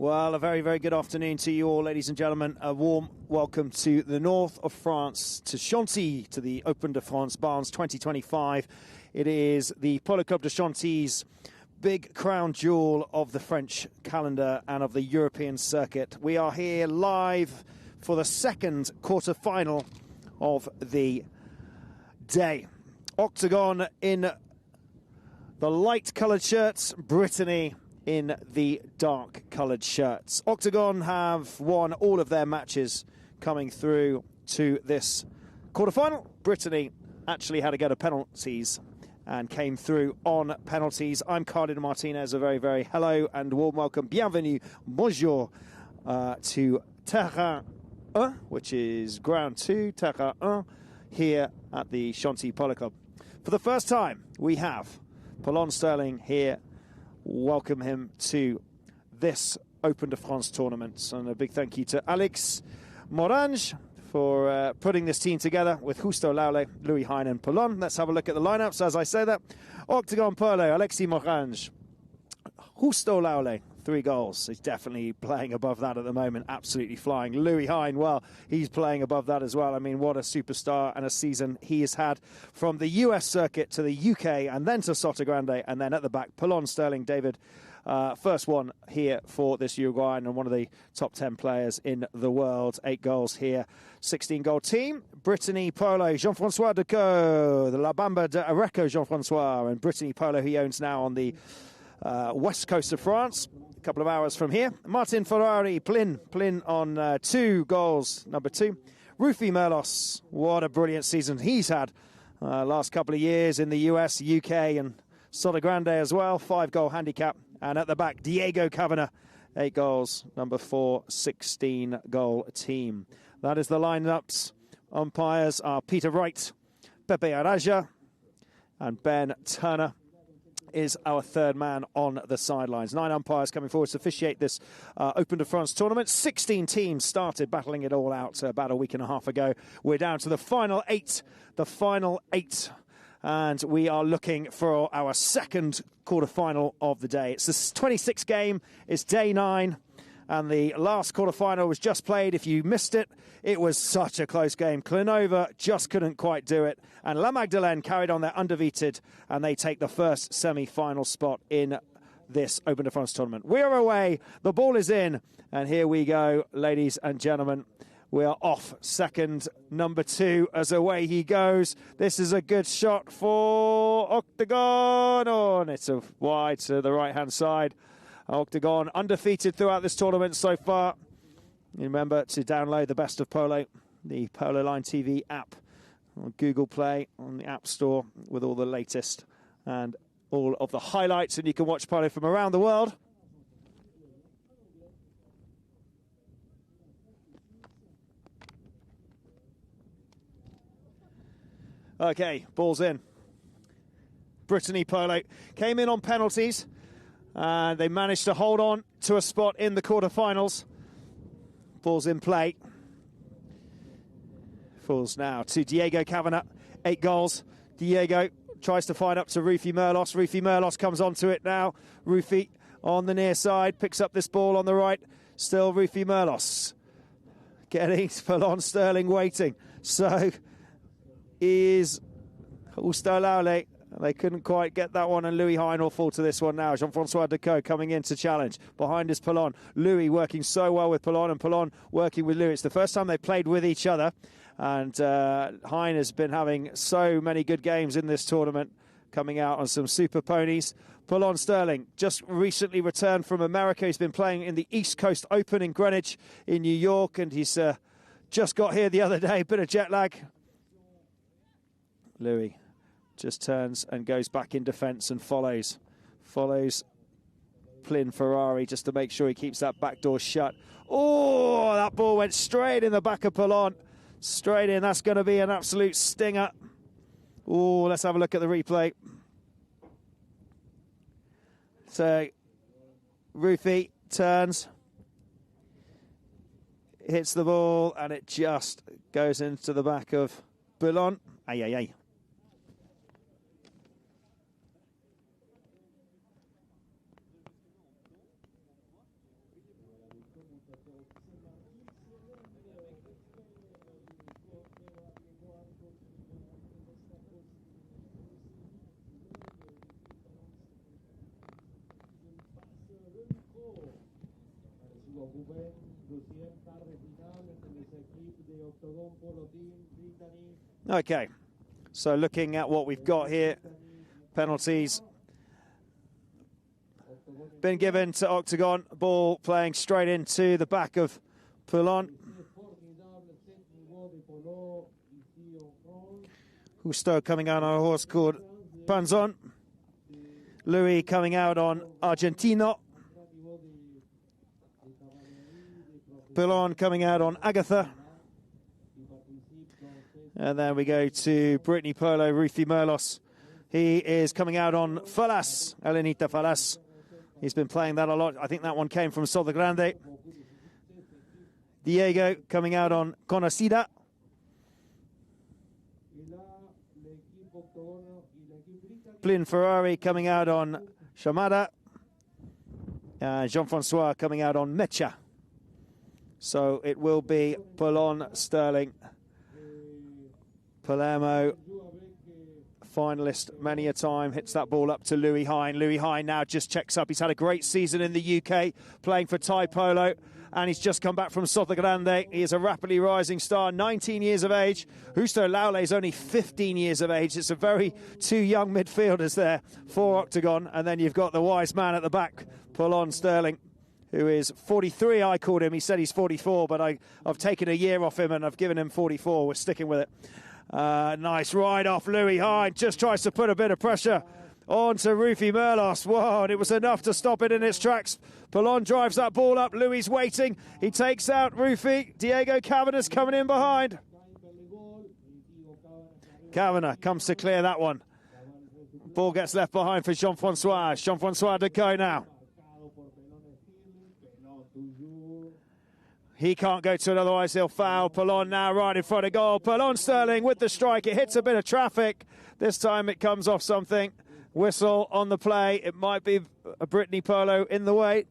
Well, a very, very good afternoon to you all, ladies and gentlemen. A warm welcome to the north of France, to Chantilly, to the Open de France Barnes 2025. It is the Polo Club de Chantilly's big crown jewel of the French calendar and of the European circuit. We are here live for the second quarter-final of the day. Octagon in the light-coloured shirts, Brittany in the dark-coloured shirts. Octagon have won all of their matches coming through to this quarter-final. Brittany actually had to go to penalties and came through on penalties. I'm Cardinal Martinez. A very, very hello and warm welcome. Bienvenue, bonjour, to Terrain 1, which is ground 2, Terrain 1, here at the Chantilly Polo Club. For the first time, we have Polo Sterling here. Welcome him to this Open de France tournament. And a big thank you to Alex Morange for putting this team together with Justo Laule, Louis Hein and Polon. Let's have a look at the lineups as I say that. Octagon Polo, Alexis Morange, Justo Laule, 3 goals. He's definitely playing above that at the moment, absolutely flying. Louis Hein, well, he's playing above that as well. I mean, what a superstar and a season he has had from the US circuit to the UK and then to Sotogrande and then at the back, Polo Sterling, David, first one here for this Uruguayan and one of the top 10 players in the world. 8 goals here, 16-goal team. Brittany Polo, Jean-François Decaux, the La Bamba de Areco Jean-François, and Brittany Polo he owns now on the west coast of France, a couple of hours from here. Martin Ferrari, Plin on 2 goals, number 2. Rufy Merlos, what a brilliant season he's had last couple of years in the US, UK and Sotogrande as well, 5-goal handicap. And at the back, Diego Kavanagh, 8 goals, number 4, 16-goal team. That is the lineups. Umpires are Peter Wright, Pepe Araja, and Ben Turner is our third man on the sidelines. 9 umpires coming forward to officiate this Open de France tournament. 16 teams started battling it all out about a week and a half ago. We're down to the final 8. And we are looking for our second quarter-final of the day. It's the 26th game. It's day 9. And the last quarter-final was just played. If you missed it, it was such a close game. Clenova just couldn't quite do it. And La Magdalene carried on their undefeated, and they take the first semi-final spot in this Open de France tournament. We are away. The ball is in. And here we go, ladies and gentlemen. We are off. Second, number 2, as away he goes. This is a good shot for Octagon. Oh, and it's a wide to the right-hand side. Octagon undefeated throughout this tournament so far. Remember to download the Best of Polo, the Polo Line TV app on Google Play, on the App Store, with all the latest and all of the highlights, and you can watch polo from around the world. Okay, ball's in. Brittany Polo came in on penalties. And they managed to hold on to a spot in the quarterfinals. Ball's in play. Falls now to Diego Kavanagh. 8 goals. Diego tries to find up to Rufy Merlos. Rufy Merlos comes onto it now. Rufy on the near side. Picks up this ball on the right. Still Rufy Merlos. Getting Polo Sterling waiting. So is Justo Laule. They couldn't quite get that one, and Louis Hein will fall to this one now. Jean-François Decaux coming in to challenge. Behind is Polon. Louis working so well with Polon, and Polon working with Louis. It's the first time they played with each other, and Hein has been having so many good games in this tournament, coming out on some super ponies. Polo Sterling just recently returned from America. He's been playing in the East Coast Open in Greenwich in New York, and he's just got here the other day. Bit of jet lag. Louis just turns and goes back in defence and follows Plin Ferrari just to make sure he keeps that back door shut. Oh, that ball went straight in the back of Polon. Straight in. That's going to be an absolute stinger. Oh, let's have a look at the replay. So, Rufy turns, hits the ball, and it just goes into the back of Polon. Aye, aye, aye. Okay, so looking at what we've got here, penalties been given to Octagon, ball playing straight into the back of Poulon. Justo coming out on a horse called Panzon. Louis coming out on Argentino. Poulon coming out on Agatha. And then we go to Brittany Polo, Ruthie Merlos. He is coming out on Falas, Elenita Falas. He's been playing that a lot. I think that one came from Sol de Grande. Diego coming out on Conocida. Plin Ferrari coming out on Chamada. Jean-Francois coming out on Mecha. So it will be Poulon, Sterling, Palermo, finalist many a time, hits that ball up to Louis Hine. Louis Hine now just checks up. He's had a great season in the UK, playing for Thai Polo, and he's just come back from Soto Grande. He is a rapidly rising star, 19 years of age. Justo Laule is only 15 years of age. It's a very two young midfielders there for Octagon, and then you've got the wise man at the back, Poulon Sterling, who is 43, I called him. He said he's 44, but I've taken a year off him and I've given him 44. We're sticking with it. Nice ride off Louis Hine. Just tries to put a bit of pressure onto Ruthie Merlos. Whoa, and it was enough to stop it in its tracks. Poulon drives that ball up. Louis waiting. He takes out Ruthie. Diego Cavanagh's coming in behind. Kavanagh comes to clear that one. Ball gets left behind for Jean-Francois. Jean-Francois to go now. He can't go to it, otherwise he'll foul. Poulon now right in front of goal. Poulon Sterling with the strike. It hits a bit of traffic. This time it comes off something. Whistle on the play. It might be a Brittany Polo in the way.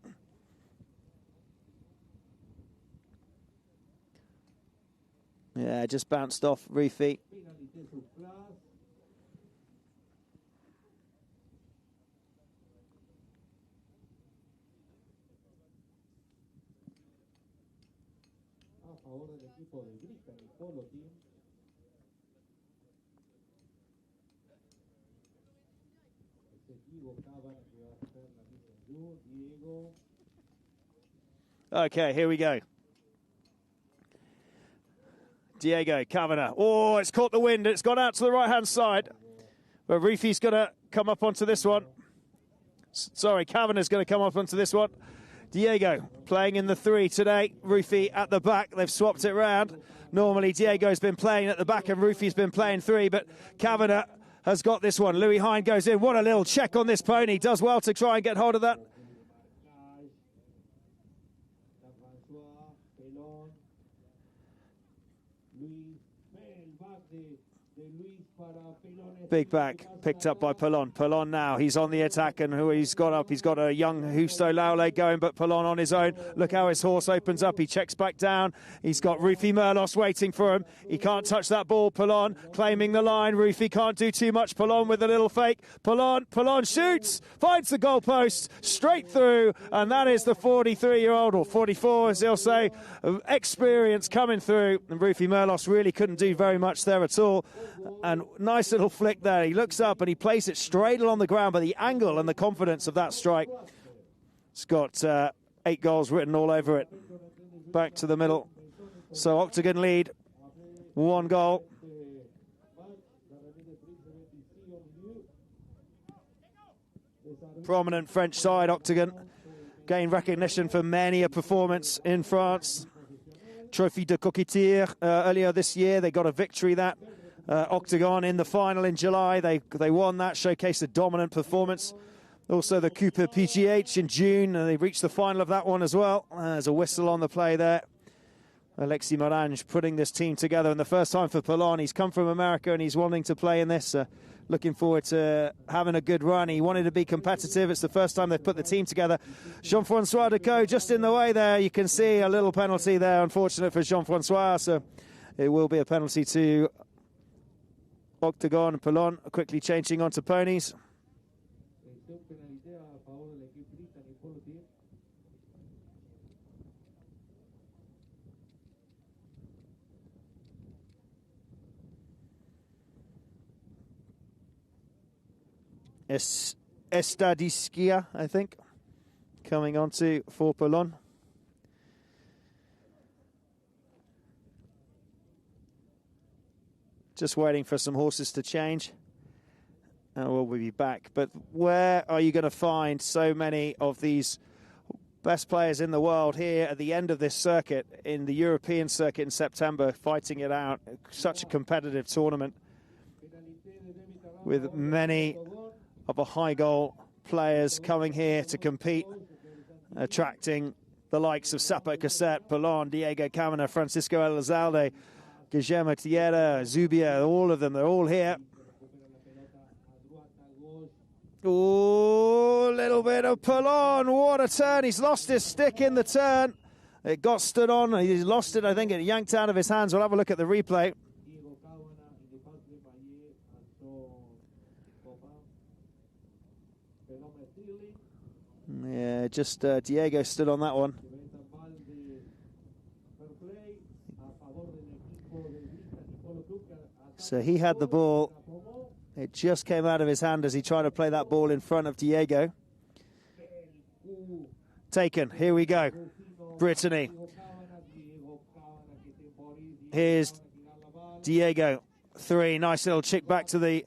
Yeah, just bounced off Ruthie. Okay, here we go. Diego Kavanagh. Oh, it's caught the wind. It's gone out to the right-hand side. But Ruthie's going to come up onto this one. Sorry, Kavanagh's going to come up onto this one. Diego playing in the 3 today. Ruthie at the back. They've swapped it round. Normally, Diego's been playing at the back and Ruthie's been playing 3, but Kavanagh has got this one. Louis Hine goes in. What a little check on this pony. Does well to try and get hold of that. Big back, picked up by Poulon. Poulon now, he's on the attack, and who he's got up? He's got a young Justo Laule going, but Poulon on his own. Look how his horse opens up. He checks back down. He's got Ruthie Merlos waiting for him. He can't touch that ball. Poulon claiming the line. Ruthie can't do too much. Poulon with a little fake. Poulon shoots, finds the goalpost, straight through, and that is the 43-year-old, or 44 as they'll say, experience coming through. And Ruthie Merlos really couldn't do very much there at all. And nice little flick there. He looks up and he plays it straight along the ground, but the angle and the confidence of that strike, it's got 8 goals written all over it. Back to the middle. So Octagon lead, 1 goal. Prominent French side, Octagon. Gained recognition for many a performance in France. Trophy de Coquetier earlier this year. They got a victory that. Octagon in the final in July. They won that, showcased a dominant performance. Also the Cooper PGH in June, and they reached the final of that one as well. There's a whistle on the play there. Alexis Morange putting this team together, and the first time for Poulon. He's come from America and he's wanting to play in this. Looking forward to having a good run. He wanted to be competitive. It's the first time they've put the team together. Jean-Francois Decaux just in the way there. You can see a little penalty there, unfortunate for Jean-Francois. So it will be a penalty to Octagon. Poulon quickly changing onto ponies. Estadiskia, I think, coming onto for Polon. Just waiting for some horses to change. And we'll be back. But where are you going to find so many of these best players in the world here at the end of this circuit, in the European circuit in September, fighting it out? Such a competitive tournament with many of the high goal players coming here to compete, attracting the likes of Sapo Cassette, Polon, Diego Camina, Francisco Elizalde, Guillermo Tierra, Zubia, all of them, they're all here. Oh, a little bit of Polon, what a turn. He's lost his stick in the turn. It got stood on, he lost it, I think it yanked out of his hands. We'll have a look at the replay. Yeah, just Diego stood on that one. So he had the ball. It just came out of his hand as he tried to play that ball in front of Diego. Taken. Here we go. Brittany. Here's Diego. 3. Nice little chick back to the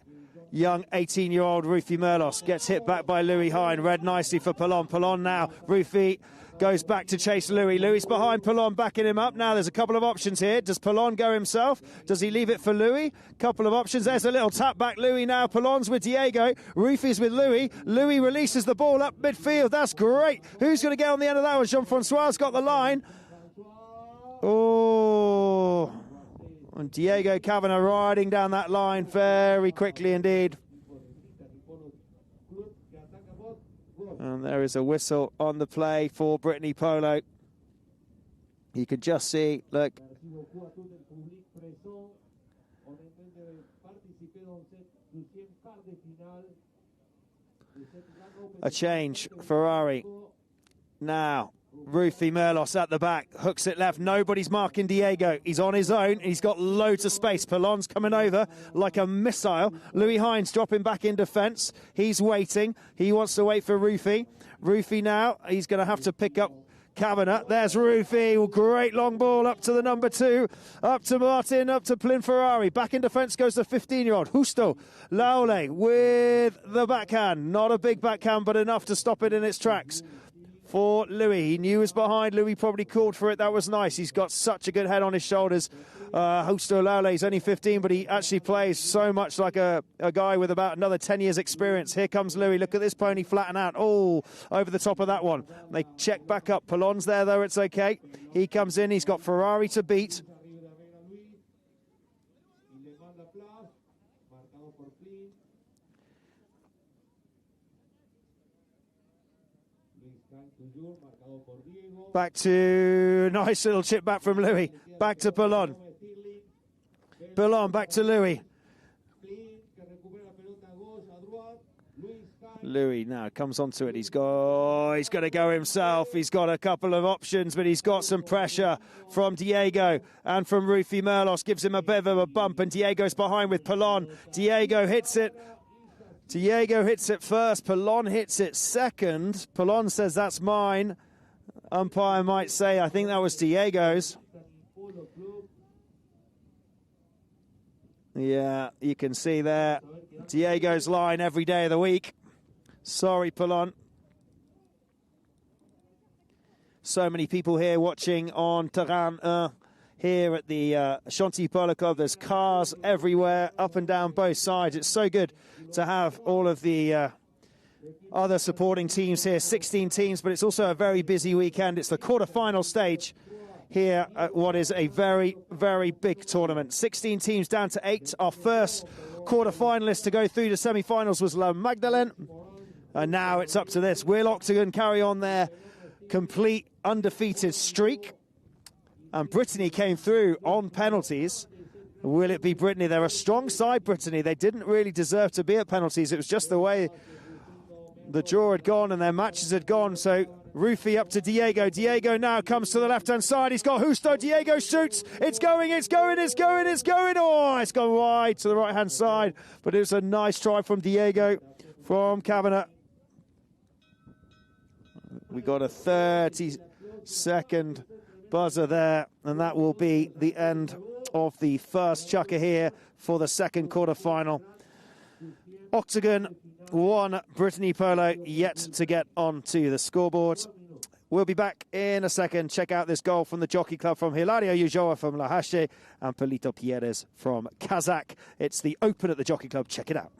young 18-year-old Rufy Merlos. Gets hit back by Louis Hine. Read nicely for Polon. Polon now. Rufy goes back to chase Louis. Louis behind Polon, backing him up. Now there's a couple of options here. Does Polon go himself? Does he leave it for Louis? Couple of options. There's a little tap back. Louis now. Polon's with Diego. Rufy's with Louis. Louis releases the ball up midfield. That's great. Who's going to get on the end of that one? Jean-Francois's got the line. Oh. And Diego Cavana riding down that line very quickly indeed. And there is a whistle on the play for Brittany Polo. You can just see, look. A change, Ferrari. Now, Rufy Merlos at the back, hooks it left. Nobody's marking Diego. He's on his own. He's got loads of space. Polon's coming over like a missile. Louis Hines dropping back in defence. He's waiting. He wants to wait for Rufy. Rufy now, he's going to have to pick up Cavana. There's Rufy. Great long ball up to the number 2. Up to Martin, up to Plin Ferrari. Back in defence goes the 15-year-old. Justo Laule with the backhand. Not a big backhand, but enough to stop it in its tracks. For Louis, he knew he was behind. Louis probably called for it. That was nice. He's got such a good head on his shoulders. Justo Laule is only 15, but he actually plays so much like a guy with about another 10 years experience. Here comes Louis. Look at this pony flatten out. Oh, over the top of that one. They check back up. Polon's there, though. It's okay. He comes in. He's got Ferrari to beat. Back to, nice little chip back from Louis. Back to Polon. Polon back to Louis. Louis now comes onto it. He's going to go himself. He's got a couple of options, but he's got some pressure from Diego and from Rufy Merlos. Gives him a bit of a bump, and Diego's behind with Polon. Diego hits it. Diego hits it first. Polon hits it second. Polon says, that's mine. Umpire might say, I think that was Diego's. Yeah, you can see there. Diego's line every day of the week. Sorry, Polon. So many people here watching on Terrain 1 here at the Chantilly Polo Club. There's cars everywhere, up and down both sides. It's so good to have all of the other supporting teams here, 16 teams, but it's also a very busy weekend. It's the quarter-final stage here at what is a very, very big tournament. 16 teams down to 8. Our first quarter-finalist to go through to semi-finals was La Magdalene, and now it's up to this. Will Octagon carry on their complete undefeated streak? And Brittany came through on penalties. Will it be Brittany? They're a strong side, Brittany. They didn't really deserve to be at penalties. It was just the way the draw had gone and their matches had gone. So Rufy up to Diego. Diego now comes to the left-hand side. He's got Justo. Diego shoots. It's going, it's going, it's going, it's going. Oh, it's gone wide to the right-hand side. But it was a nice try from Diego. from Kavanagh. We got a 30-second buzzer there, and that will be the end of the first chukker here for the second quarter-final. Octagon 1, Brittany Polo yet to get onto the scoreboard. We'll be back in a second. Check out this goal from the Jockey Club from Hilario Ulloa from La Hache and Polito Pierres from Kazakh. It's the Open at the Jockey Club. Check it out.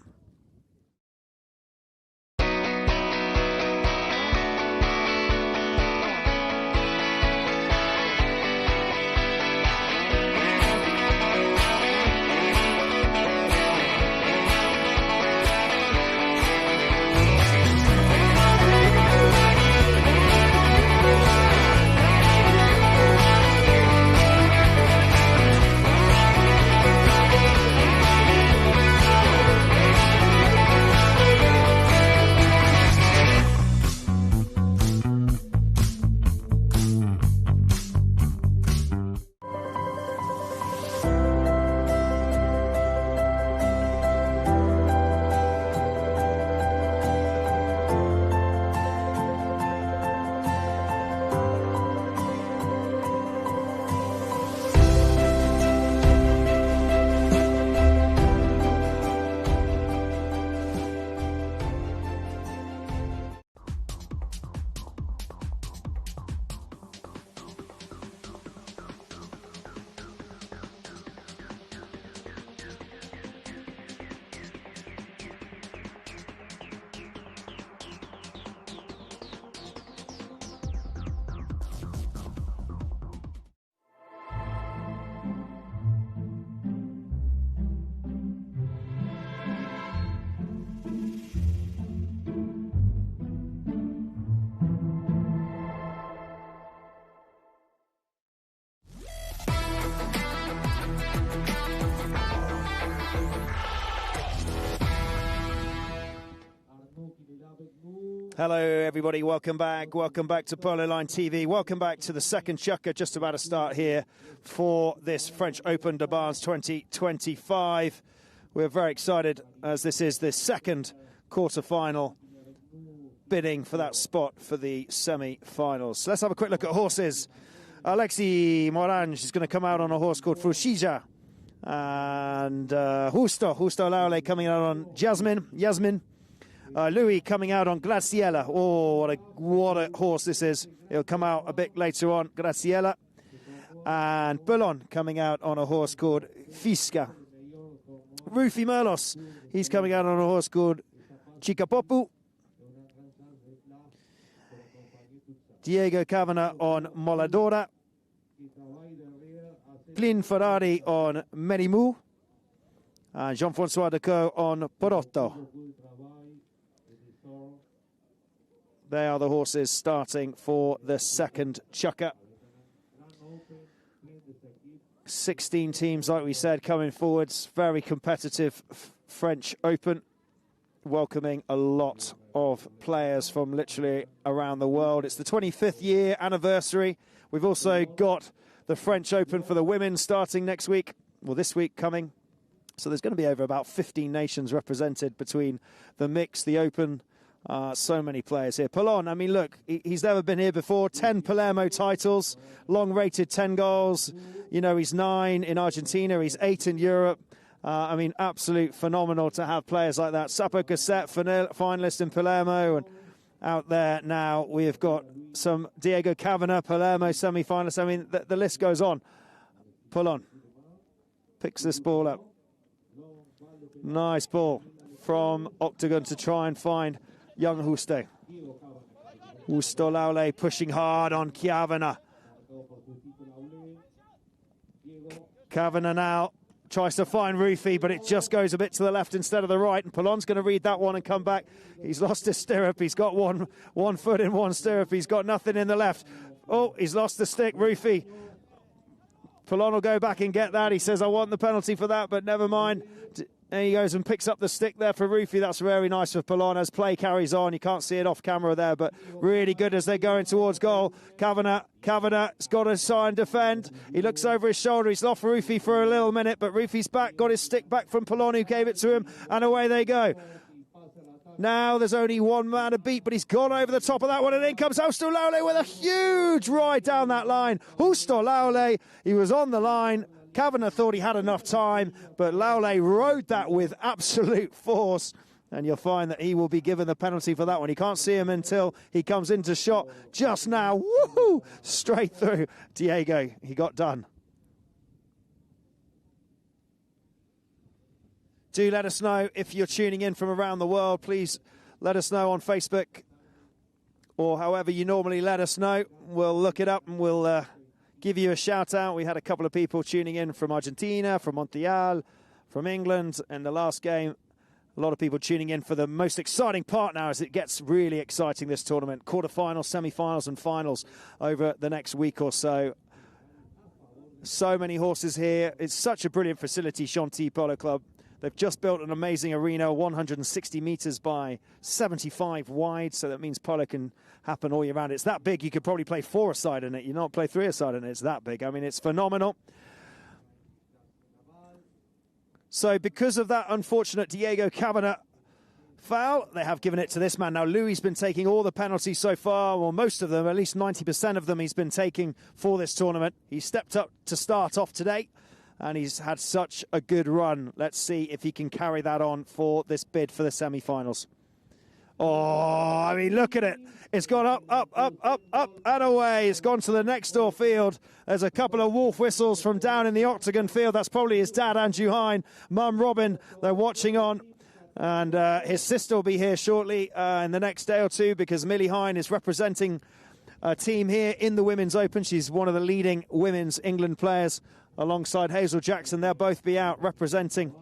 Hello, everybody. Welcome back. Welcome back to Polo Line TV. Welcome back to the second chukker, just about to start here for this French Open de Barnes 2025. We're very excited as this is the second quarter-final bidding for that spot for the semi-finals. So let's have a quick look at horses. Alexis Morange is going to come out on a horse called Frushija. And Justo Laule coming out on Yasmin. Louis coming out on Graciela. Oh, what a horse this is. He'll come out a bit later on, Graciela. And Bullon coming out on a horse called Fisca. Rufy Merlos, he's coming out on a horse called Chicapopu. Diego Kavanagh on Moladora. Plin Ferrari on Merimu. And Jean-François Decaux on Porotto. They are the horses starting for the second chukker. 16 teams, like we said, coming forwards. Very competitive French Open. Welcoming a lot of players from literally around the world. It's the 25th year anniversary. We've also got the French Open for the women starting next week. Well, this week coming. So there's going to be over about 15 nations represented between the mix, the Open. So many players here. Polon, I mean, look, he's never been here before. 10 Palermo titles, long-rated 10 goals. You know, he's 9 in Argentina. He's 8 in Europe. I mean, absolute phenomenal to have players like that. Sapo Cassette, finalist in Palermo. And out there now, we've got some Diego Kavanagh, Palermo semi-finalist. I mean, the list goes on. Polon picks this ball up. Nice ball from Octagon to try and find young Justo. Justo Laule pushing hard on Kavanagh. Kavanagh now tries to find Rufy, but it just goes a bit to the left instead of the right. And Polon's going to read that one and come back. He's lost his stirrup. He's got one foot in one stirrup. He's got nothing in the left. Oh, he's lost the stick, Rufy. Polon will go back and get that. He says, I want the penalty for that, but never mind. There he goes and picks up the stick there for Rufy. That's very nice for Polon as play carries on. You can't see it off camera there, but really good as they're going towards goal. Kavanagh's got to try and defend. He looks over his shoulder. He's lost Rufy for a little minute, but Rufy's back, got his stick back from Polon, who gave it to him, and away they go. Now there's only one man to beat, but he's gone over the top of that one, and in comes Husto Laule with a huge ride down that line. Husto Laule, he was on the line. Kavanagh thought he had enough time, but Laule rode that with absolute force, and you'll find that he will be given the penalty for that one. You can't see him until he comes into shot just now. Woohoo! Straight through. Diego, he got done. Do let us know if you're tuning in from around the world. Please let us know on Facebook or however you normally let us know. We'll look it up and we'll give you a shout out. We had a couple of people tuning in from Argentina, from Montreal, from England in the last game. A lot of people tuning in for the most exciting part now as it gets really exciting, this tournament. Quarterfinals, semi-finals and finals over the next week or so. So many horses here. It's such a brilliant facility, Chantilly Polo Club. They've just built an amazing arena, 160 metres by 75 wide, so that means polo can happen all year round. It's that big, you could probably play four-a-side in it. You not play three-a-side in it, it's that big. I mean, it's phenomenal. So because of that unfortunate Diego Kavanagh foul, they have given it to this man. Now, Louis been taking all the penalties so far, or most of them, at least 90% of them he's been taking for this tournament. He stepped up to start off today, and he's had such a good run. Let's see if he can carry that on for this bid for the semi-finals. Oh, I mean, look at it. It's gone up, up, up, up, up, and away. It's gone to the next door field. There's a couple of wolf whistles from down in the octagon field. That's probably his dad, Andrew Hine, Mum Robin. They're watching on. And his sister will be here shortly in the next day or two, because Millie Hine is representing a team here in the Women's Open. She's one of the leading women's England players alongside Hazel Jackson. They'll both be out representing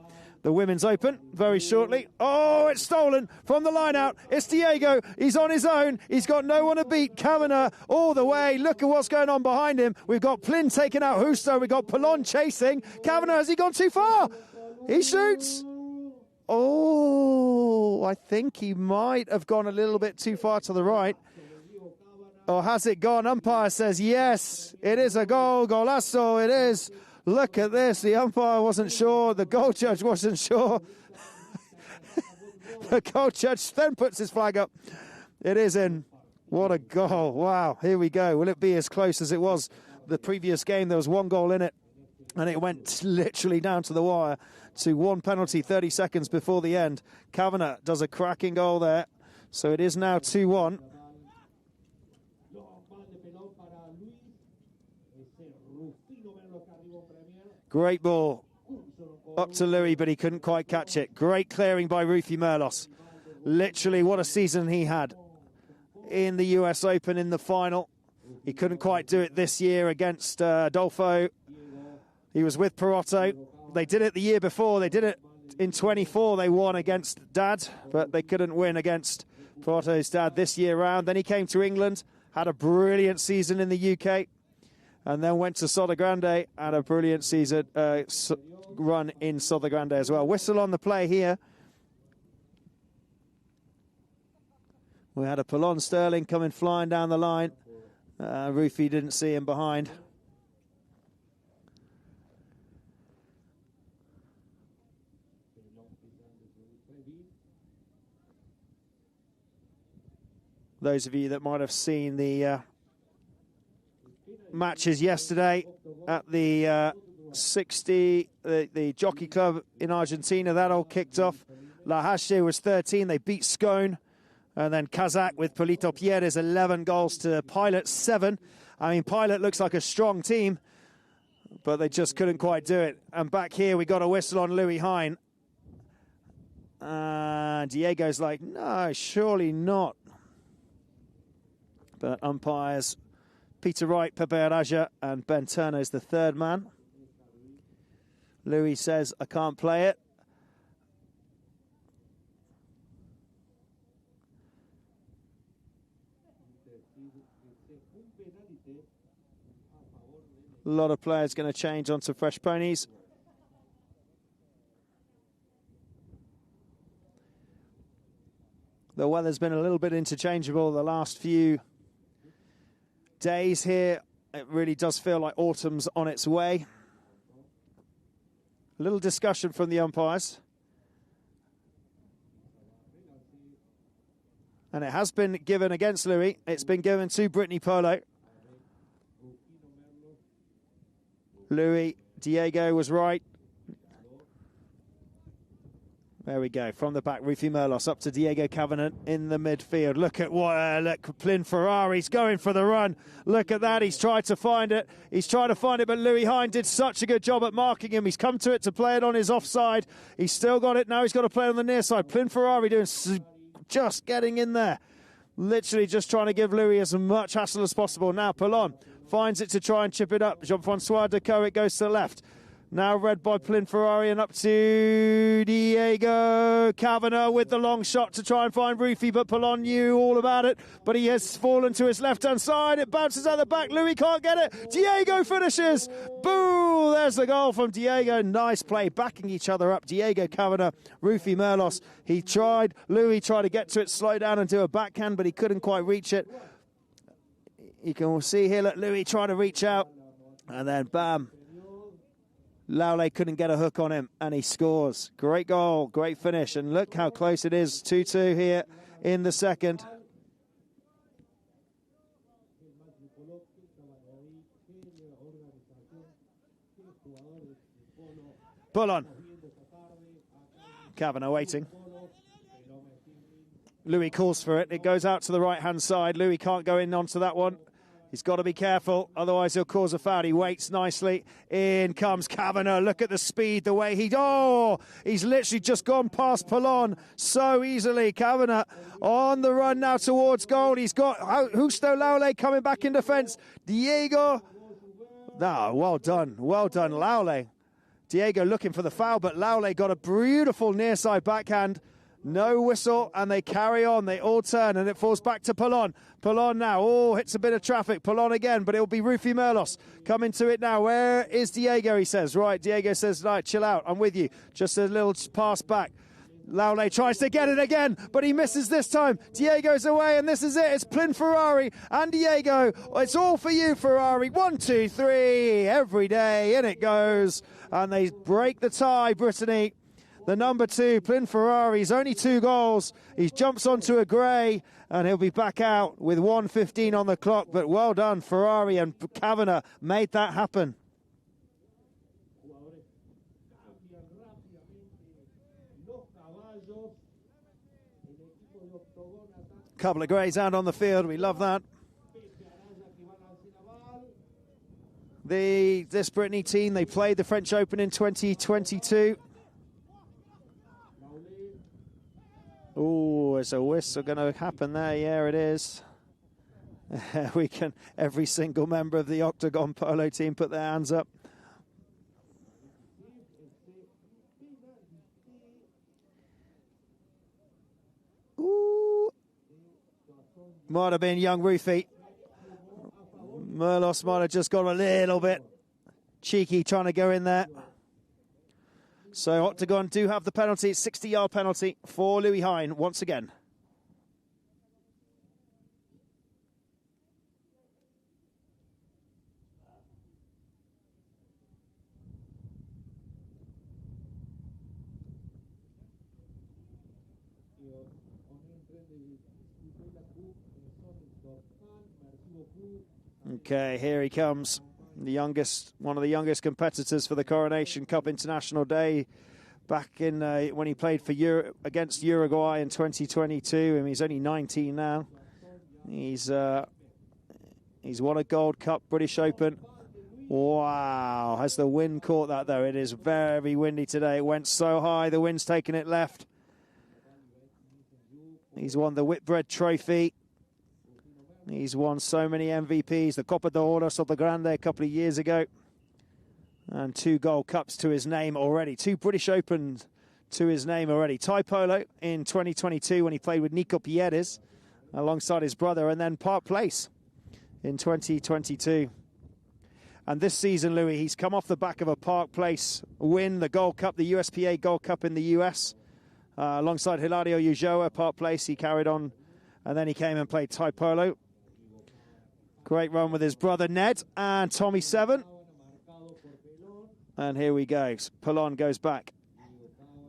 the Women's Open very shortly. Oh, it's stolen from the line out. It's Diego. He's on his own. He's got no one to beat. Kavanagh all the way. Look at what's going on behind him. We've got Plyn taking out Husto. We've got Polon chasing. Kavanagh, has he gone too far? He shoots. Oh, I think he might have gone a little bit too far to the right. Or has it gone? Umpire says yes, it is a goal. Golazo, it is. Look at this. The umpire wasn't sure. The goal judge wasn't sure. The goal judge then puts his flag up. It is in. What a goal. Wow, here we go. Will it be as close as it was the previous game? There was one goal in it, and it went literally down to the wire to one penalty 30 seconds before the end. Kavanagh does a cracking goal there. So it is now 2-1. Great ball up to Louis, but he couldn't quite catch it. Great clearing by Rufy Merlos. Literally, what a season he had in the US Open in the final. He couldn't quite do it this year against Adolfo. He was with Perotto. They did it the year before. They did it in 24. They won against Dad, but they couldn't win against Perotto's dad this year round. Then he came to England, had a brilliant season in the UK, and then went to Sodre Grande, had a brilliant season run in Sodre Grande as well. Whistle on the play here. We had a Polon Sterling coming flying down the line. Rufy didn't see him behind. Those of you that might have seen the matches yesterday at the the Jockey Club in Argentina, that all kicked off. La Hache was 13. They beat Scone. And then Kazakh with Polito Pierres, 11 goals to Pilot, 7. I mean, Pilot looks like a strong team, but they just couldn't quite do it. And back here, we got a whistle on Louis Hine. Diego's like, no, surely not. But umpires Peter Wright, Pepe Araja, and Ben Turner is the third man. Louis says, I can't play it. A lot of players going to change onto fresh ponies. The weather's been a little bit interchangeable the last few days here. It really does feel like autumn's on its way. A little discussion from the umpires. And it has been given against Louis. It's been given to Brittany Polo. Louis, Diego was right. There we go. From the back, Rufi Merlos up to Diego Cavanagh in the midfield. Look at what, look, Plyn Ferrari's going for the run. Look at that. He's tried to find it. But Louis Hine did such a good job at marking him. He's come to it to play it on his offside. He's still got it. Now he's got to play it on the near side. Plyn Ferrari just getting in there. Literally just trying to give Louis as much hassle as possible. Now Polon finds it to try and chip it up. Jean-Francois Decaux, it goes to the left. Now read by Plyn Ferrari and up to Diego Cavanagh with the long shot to try and find Rufi, but Polon knew all about it. But he has fallen to his left-hand side. It bounces out the back. Louis can't get it. Diego finishes. Boo! There's the goal from Diego. Nice play, backing each other up. Diego Cavanagh, Rufi Merlos. He tried. Louis tried to get to it, slow down and do a backhand, but he couldn't quite reach it. You can see here, look, Louis trying to reach out. And then, bam. Laulay couldn't get a hook on him, and he scores. Great goal, great finish, and look how close it is. 2-2 here in the second. Pull-on. Cavanagh waiting. Louis calls for it. It goes out to the right-hand side. Louis can't go in onto that one. He's got to be careful, otherwise he'll cause a foul. He waits nicely. In comes Cavanagh. Look at the speed, the way he's literally just gone past Polon so easily. Cavanagh on the run now towards goal. He's got Justo Laulay coming back in defence. Diego. Well done, Laulay. Diego looking for the foul, but Laulay got a beautiful near side backhand. No whistle, and they carry on. They all turn, and it falls back to Polon. Polon now, hits a bit of traffic. Polon again, but it'll be Rufi Merlos coming to it now. Where is Diego, he says. Right, Diego says, right, chill out, I'm with you. Just a little pass back. Laulay tries to get it again, but he misses this time. Diego's away, and this is it. It's Plyn Ferrari and Diego. It's all for you, Ferrari. 1, 2, 3, every day. In it goes. And they break the tie, Brittany. The number 2, Plyn Ferrari's only 2 goals. He jumps onto a grey, and he'll be back out with 1:15 on the clock. But well done, Ferrari, and Cavanagh made that happen. Couple of greys out on the field. We love that. This Brittany team, they played the French Open in 2022. Oh, is a whistle going to happen there? Yeah, it is. Every single member of the Octagon Polo team put their hands up. Ooh. Might have been young Rufi. Merlos might have just got a little bit cheeky trying to go in there. So Octagon do have the penalty, 60-yard penalty for Louis Hine once again. Okay, here he comes. One of the youngest competitors for the Coronation Cup International Day, back in when he played for against Uruguay in 2022. I mean, he's only 19 now. He's won a Gold Cup, British Open. Wow, has the wind caught that though? It is very windy today. It went so high, the wind's taken it left. He's won the Whitbread Trophy. He's won so many MVPs, the Copa de Oro Soto Grande a couple of years ago. And 2 Gold Cups to his name already. 2 British Opens to his name already. Thai Polo in 2022 when he played with Nico Pieres alongside his brother. And then Park Place in 2022. And this season, Louis, he's come off the back of a Park Place win, the Gold Cup, the USPA Gold Cup in the US. Alongside Hilario Ulloa, Park Place, he carried on. And then he came and played Thai Polo. Great run with his brother Ned and Tommy Seven. And here we go. Polon goes back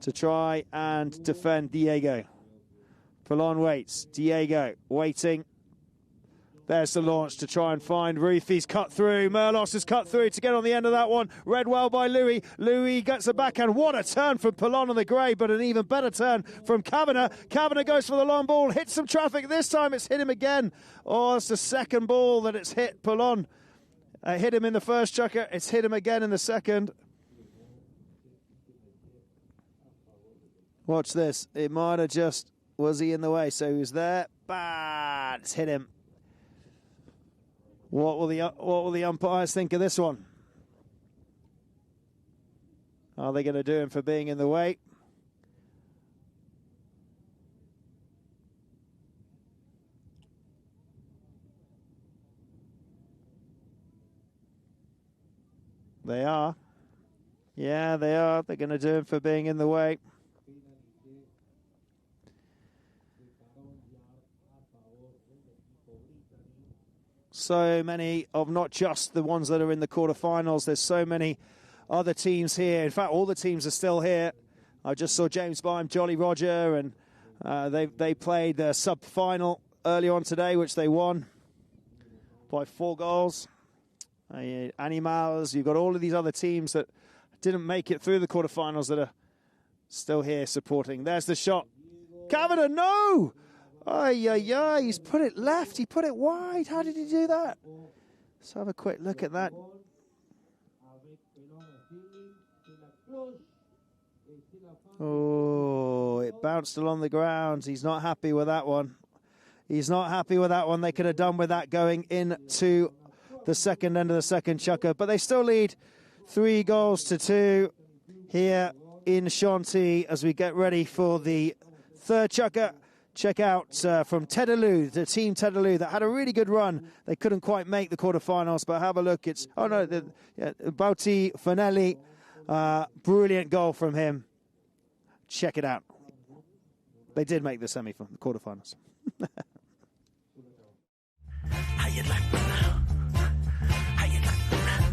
to try and defend Diego. Polo waits. Diego waiting. There's the launch to try and find Rufi's cut through. Merlos has cut through to get on the end of that one. Read well by Louis. Louis gets a backhand. What a turn from Polo on the grey, but an even better turn from Kavanagh. Kavanagh goes for the long ball, hits some traffic. This time it's hit him again. Oh, it's the second ball that it's hit Polo. Hit him in the first chukker. It's hit him again in the second. Watch this. It might have just... Was he in the way? So he was there. Bah! It's hit him. What will the umpires think of this one? Are they going to do him for being in the way? They are. Yeah, they are. They're going to do him for being in the way. So many of not just the ones that are in the quarterfinals. There's so many other teams here. In fact, all the teams are still here. I just saw James Byrne, Jolly Roger, and they played the sub-final early on today, which they won by 4 goals. Animals, you've got all of these other teams that didn't make it through the quarterfinals that are still here supporting. There's the shot. Kavanagh, no! Ay, ay, ay, he's put it left, he put it wide. How did he do that? Let's have a quick look at that. Oh, it bounced along the ground. He's not happy with that one. He's not happy with that one. They could have done with that going into the second end of the second chukker. But they still lead 3 goals to 2 here in Chantilly as we get ready for the third chukker. Check out from Tedaloo, the team Tedaloo that had a really good run. They couldn't quite make the quarterfinals, but have a look. It's, oh no, Bauti Fanelli, brilliant goal from him. Check it out. They did make the quarterfinals. How you like me now? How you like me now?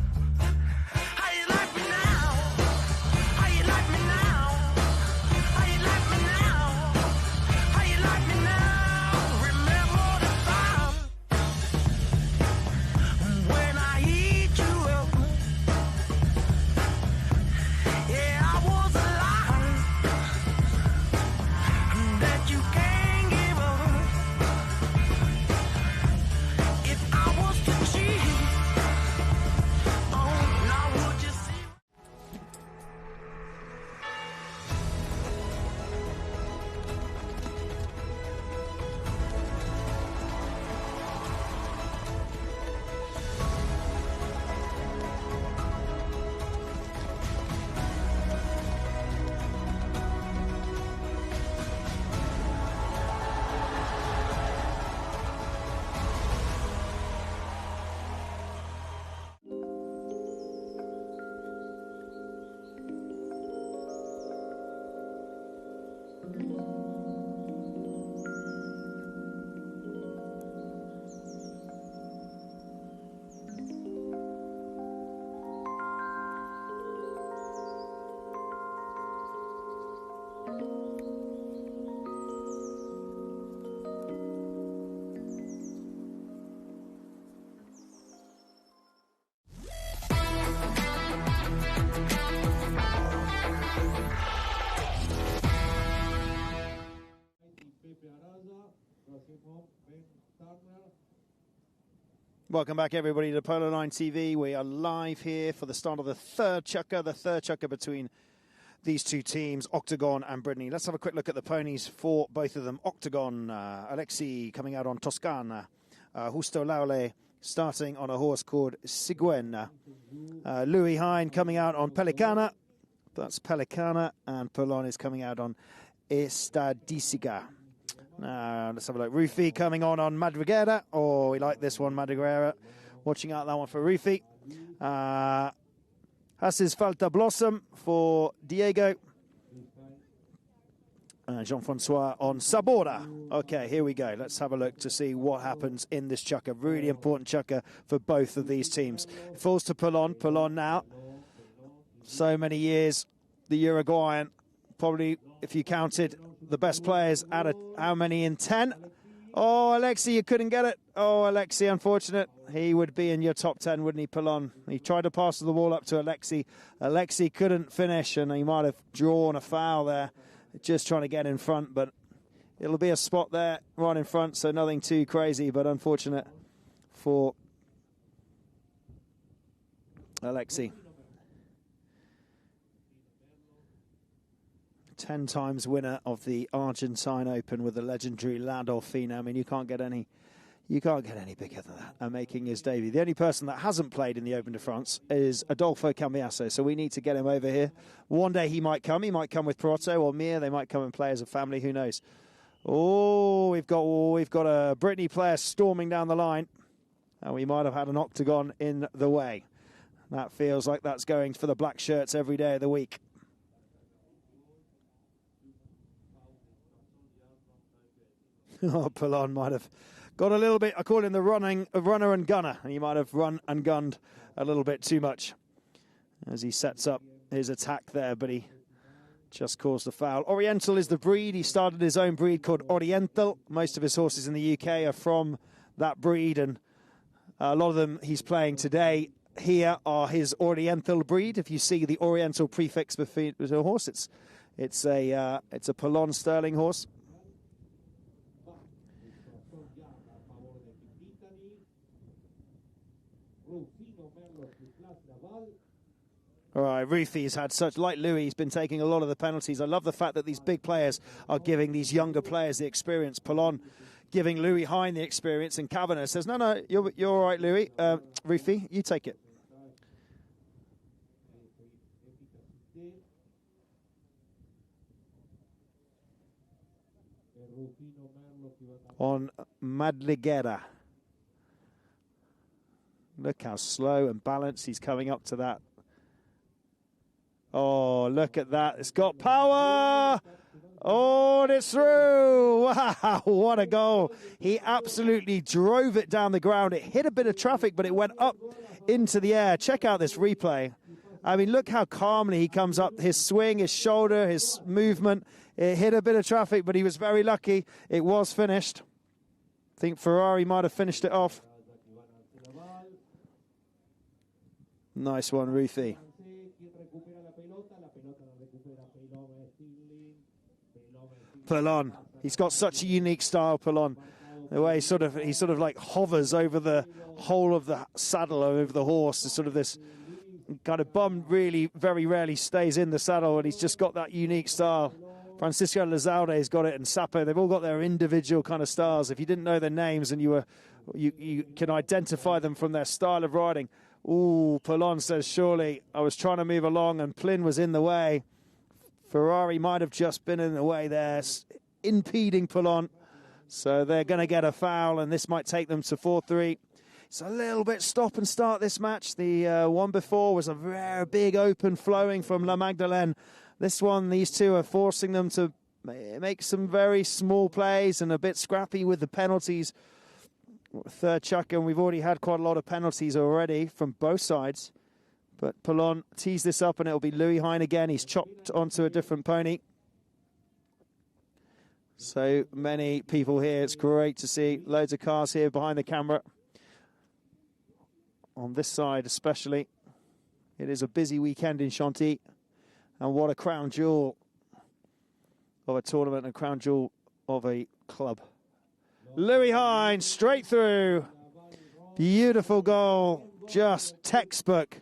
How you like me now? How you like me now? How you like me now? How you like me now? Remember the time when I eat you up. Yeah, I was alive that you can't give up. If I was to cheat, oh, now would you see? Welcome back, everybody, to Polo Line TV. We are live here for the start of the third chukker between these two teams, Octagon and Brittany. Let's have a quick look at the ponies for both of them. Octagon, Alexi coming out on Toscana, Justo Laule starting on a horse called Siguen, Louis Hine coming out on Pelicana, that's Pelicana, and Polon is coming out on Estadística. Let's have a look. Rufi coming on Madriguera. Oh, we like this one, Madriguera. Watching out that one for Rufi. Haces Falta Blossom for Diego. Jean-Francois on Sabora. Okay, here we go. Let's have a look to see what happens in this chukker. Really important chukker for both of these teams. It falls to Polon. Polon now. So many years, the Uruguayan, probably, if you counted the best players out of how many in 10? Oh, Alexei, you couldn't get it. Oh, Alexei, unfortunate. He would be in your top 10, wouldn't he, Polon? He tried to pass the ball up to Alexei. Alexei couldn't finish, and he might have drawn a foul there, just trying to get in front, but it'll be a spot there right in front, so nothing too crazy, but unfortunate for Alexei. 10 times winner of the Argentine Open with the legendary Landolfina. I mean, you can't get any bigger than that. And making his debut. The only person that hasn't played in the Open de France is Adolfo Cambiasso. So we need to get him over here. One day he might come. He might come with Proto or Mia. They might come and play as a family. Who knows? Oh, we've got a Brittany player storming down the line, and we might have had an octagon in the way. That feels like that's going for the black shirts every day of the week. Oh, Polon might have got a little bit, I call him the runner and gunner, and he might have run and gunned a little bit too much as he sets up his attack there, but he just caused a foul. Oriental is the breed. He started his own breed called Oriental. Most of his horses in the UK are from that breed, and a lot of them he's playing today here are his Oriental breed. If you see the Oriental prefix before the horse, it's a Polon Sterling horse. All right, Ruthie's had such, like Louis, he's been taking a lot of the penalties. I love the fact that these big players are giving these younger players the experience. Polon giving Louis Hine the experience, and Kavanagh says, no, you're all right, Louis. Ruthie, you take it. On Madliguera. Look how slow and balanced he's coming up to that. Oh, look at that. It's got power. Oh, and it's through. Wow, what a goal. He absolutely drove it down the ground. It hit a bit of traffic, but it went up into the air. Check out this replay. I mean, look how calmly he comes up. His swing, his shoulder, his movement. It hit a bit of traffic, but he was very lucky. It was finished. I think Ferrari might have finished it off. Nice one, Ruthie. Polon. He's got such a unique style, Polon. The way he sort of like hovers over the whole of the saddle, over the horse. It's sort of this kind of bum really very rarely stays in the saddle, and he's just got that unique style. Francisco Lizalde's got it, and Sapo, they've all got their individual kind of styles. If you didn't know their names and you can identify them from their style of riding. Ooh, Polon says, surely I was trying to move along and Plyn was in the way. Ferrari might have just been in the way there, impeding Polon. So they're going to get a foul, and this might take them to 4-3. It's a little bit stop and start this match. The one before was a very big open flowing from La Magdalene. This one, these two are forcing them to make some very small plays and a bit scrappy with the penalties. Third chuck, and we've already had quite a lot of penalties already from both sides. But Polon tees this up, and it'll be Louis Hine again. He's chopped onto a different pony. So many people here. It's great to see loads of cars here behind the camera. On this side especially. It is a busy weekend in Chantilly. And what a crown jewel of a tournament and crown jewel of a club. Louis Hine straight through. Beautiful goal. Just textbook.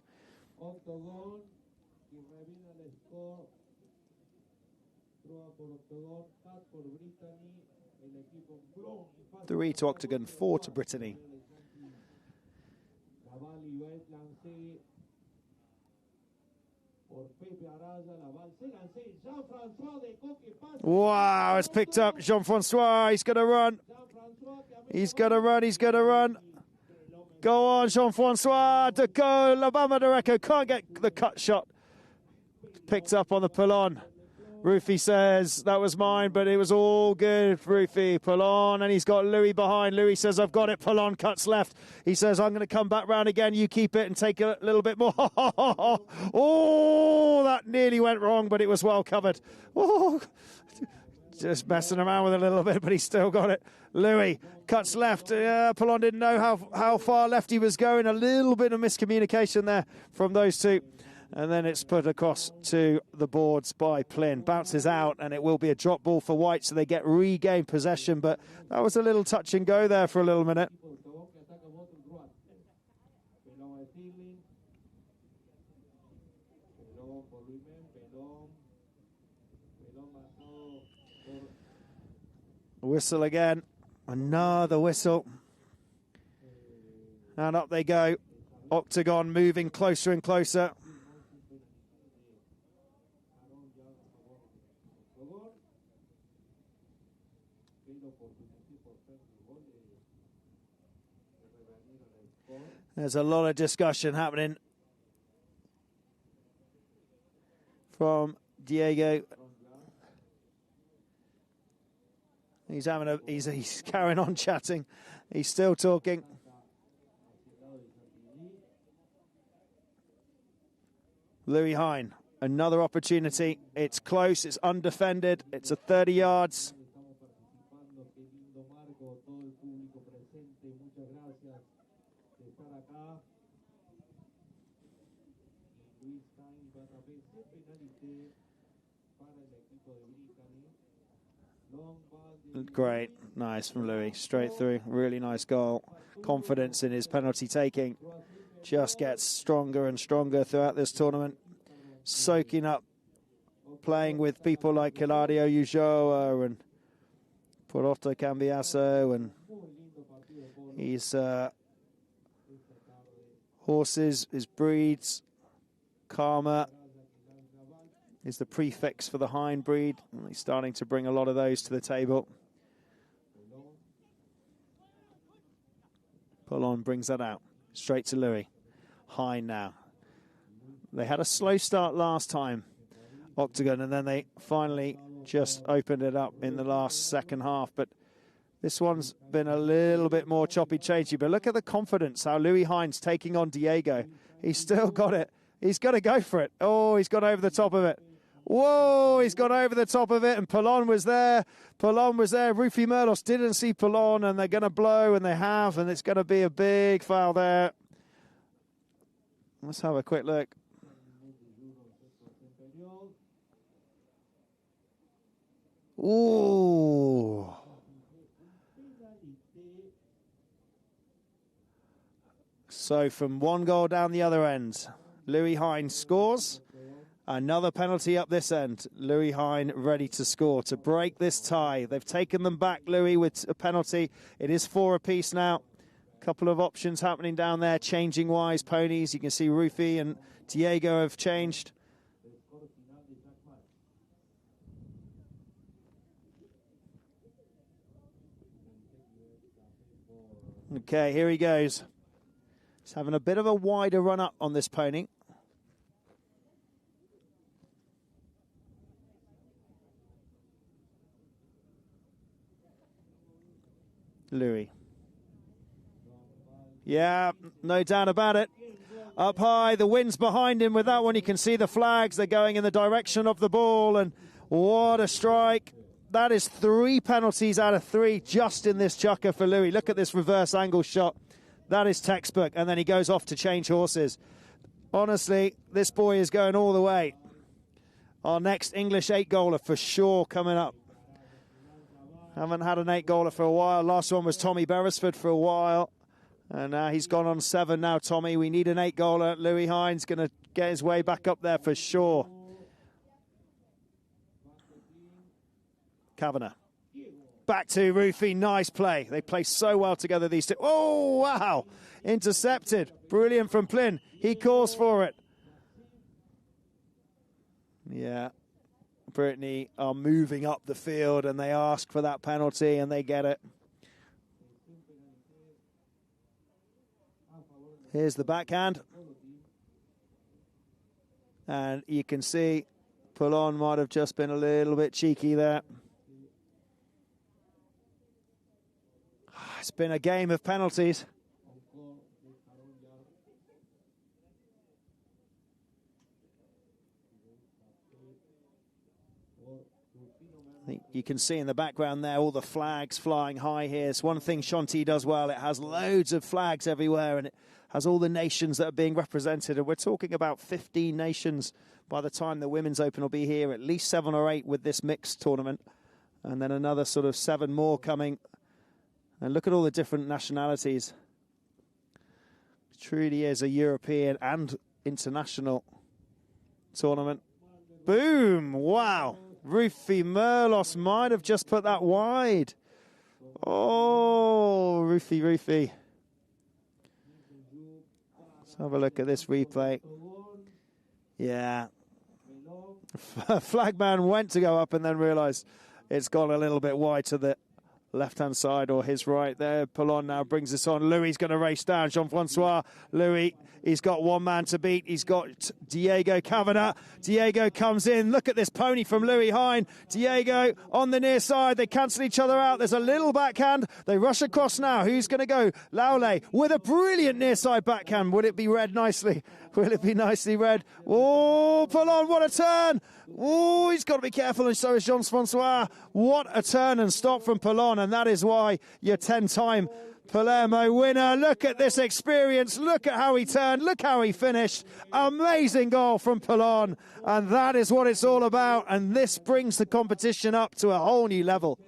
3 to Octagon, 4 to Brittany. Wow, it's picked up. Jean-Francois, he's going to run. He's going to run, he's going to run. Go on, Jean-Francois, to go. La Bamba de Recco can't get the cut shot. Picked up on the Polon. Rufy says, that was mine, but it was all good, Rufy. Polon, and he's got Louis behind. Louis says, I've got it. Polon cuts left. He says, I'm going to come back round again. You keep it and take a little bit more. Oh, that nearly went wrong, but it was well covered. Oh, Just messing around with it a little bit, but he's still got it. Louis cuts left. Polo didn't know how far left he was going. A little bit of miscommunication there from those two. And then it's put across to the boards by Plyn. Bounces out, and it will be a drop ball for White, so they get regained possession. But that was a little touch and go there for a little minute. Whistle again. Another whistle. And up they go. Octagon moving closer and closer. There's a lot of discussion happening from Diego. He's carrying on chatting. He's still talking. Louis Hine, another opportunity. It's close, it's undefended, it's a 30 yards. Great, nice from Louis, straight through, really nice goal. Confidence in his penalty taking just gets stronger and stronger throughout this tournament. Soaking up, playing with people like Hilario Ulloa and Porotto Cambiasso, and his horses, his breeds. Karma is the prefix for the hind breed. He's starting to bring a lot of those to the table. Polo brings that out. Straight to Louis. Hind now. They had a slow start last time, Octagon, and then they finally just opened it up in the last second half. But this one's been a little bit more choppy-changey. But look at the confidence, how Louis Hine's taking on Diego. He's still got it. He's got to go for it. Oh, he's gone over the top of it. Whoa, he's gone over the top of it, and Polo was there. Polo was there. Rufy Merlos didn't see Polo, and they're going to blow, and they have, and it's going to be a big foul there. Let's have a quick look. Ooh. So from one goal down the other end, Louis Hine scores. Another penalty up this end. Louis Hine ready to score to break this tie. They've taken them back, Louis, with a penalty. It is 4 apiece now. A couple of options happening down there, changing-wise ponies. You can see Rufy and Diego have changed. Okay, here he goes. He's having a bit of a wider run up on this pony. Louis. Yeah, no doubt about it. Up high, the wind's behind him with that one. You can see the flags. They're going in the direction of the ball, and what a strike. That is 3 penalties out of 3 just in this chukker for Louis. Look at this reverse angle shot. That is textbook, and then he goes off to change horses. Honestly, this boy is going all the way. Our next English 8-goaler for sure coming up. Haven't had an 8-goaler for a while. Last one was Tommy Beresford for a while. And now he's gone on 7 now, Tommy. We need an 8-goaler. Louis Hine's going to get his way back up there for sure. Kavanagh. Back to Rufy. Nice play. They play so well together, these two. Oh, wow. Intercepted. Brilliant from Plyn. He calls for it. Yeah. Brittany are moving up the field, and they ask for that penalty, and they get it. Here's the backhand. And you can see Polo might have just been a little bit cheeky there. It's been a game of penalties. I think you can see in the background there all the flags flying high here. It's one thing Chantilly does well. It has loads of flags everywhere, and it has all the nations that are being represented. And we're talking about 15 nations by the time the Women's Open will be here, at least 7 or 8 with this mixed tournament, and then another sort of 7 more coming. And look at all the different nationalities. It truly is a European and international tournament. Boom! Wow! Rufi Merlos might have just put that wide. Oh, Rufi. Let's have a look at this replay. Yeah. Flagman went to go up and then realised it's gone a little bit wide to the left-hand side or his right there. Polon now brings this on. Louis going to race down. Jean-Francois Louis, he's got one man to beat. He's got Diego Kavanagh. Diego comes in. Look at this pony from Louis Hine. Diego on the near side. They cancel each other out. There's a little backhand. They rush across now. Who's going to go? Laule with a brilliant near side backhand. Would it be read nicely? Will it be nicely read? Oh, Polon, what a turn. Oh, he's got to be careful, and so is Jean-Francois. What a turn and stop from Polon, and that is why your 10-time Palermo winner. Look at this experience. Look at how he turned. Look how he finished. Amazing goal from Polon, and that is what it's all about, and this brings the competition up to a whole new level.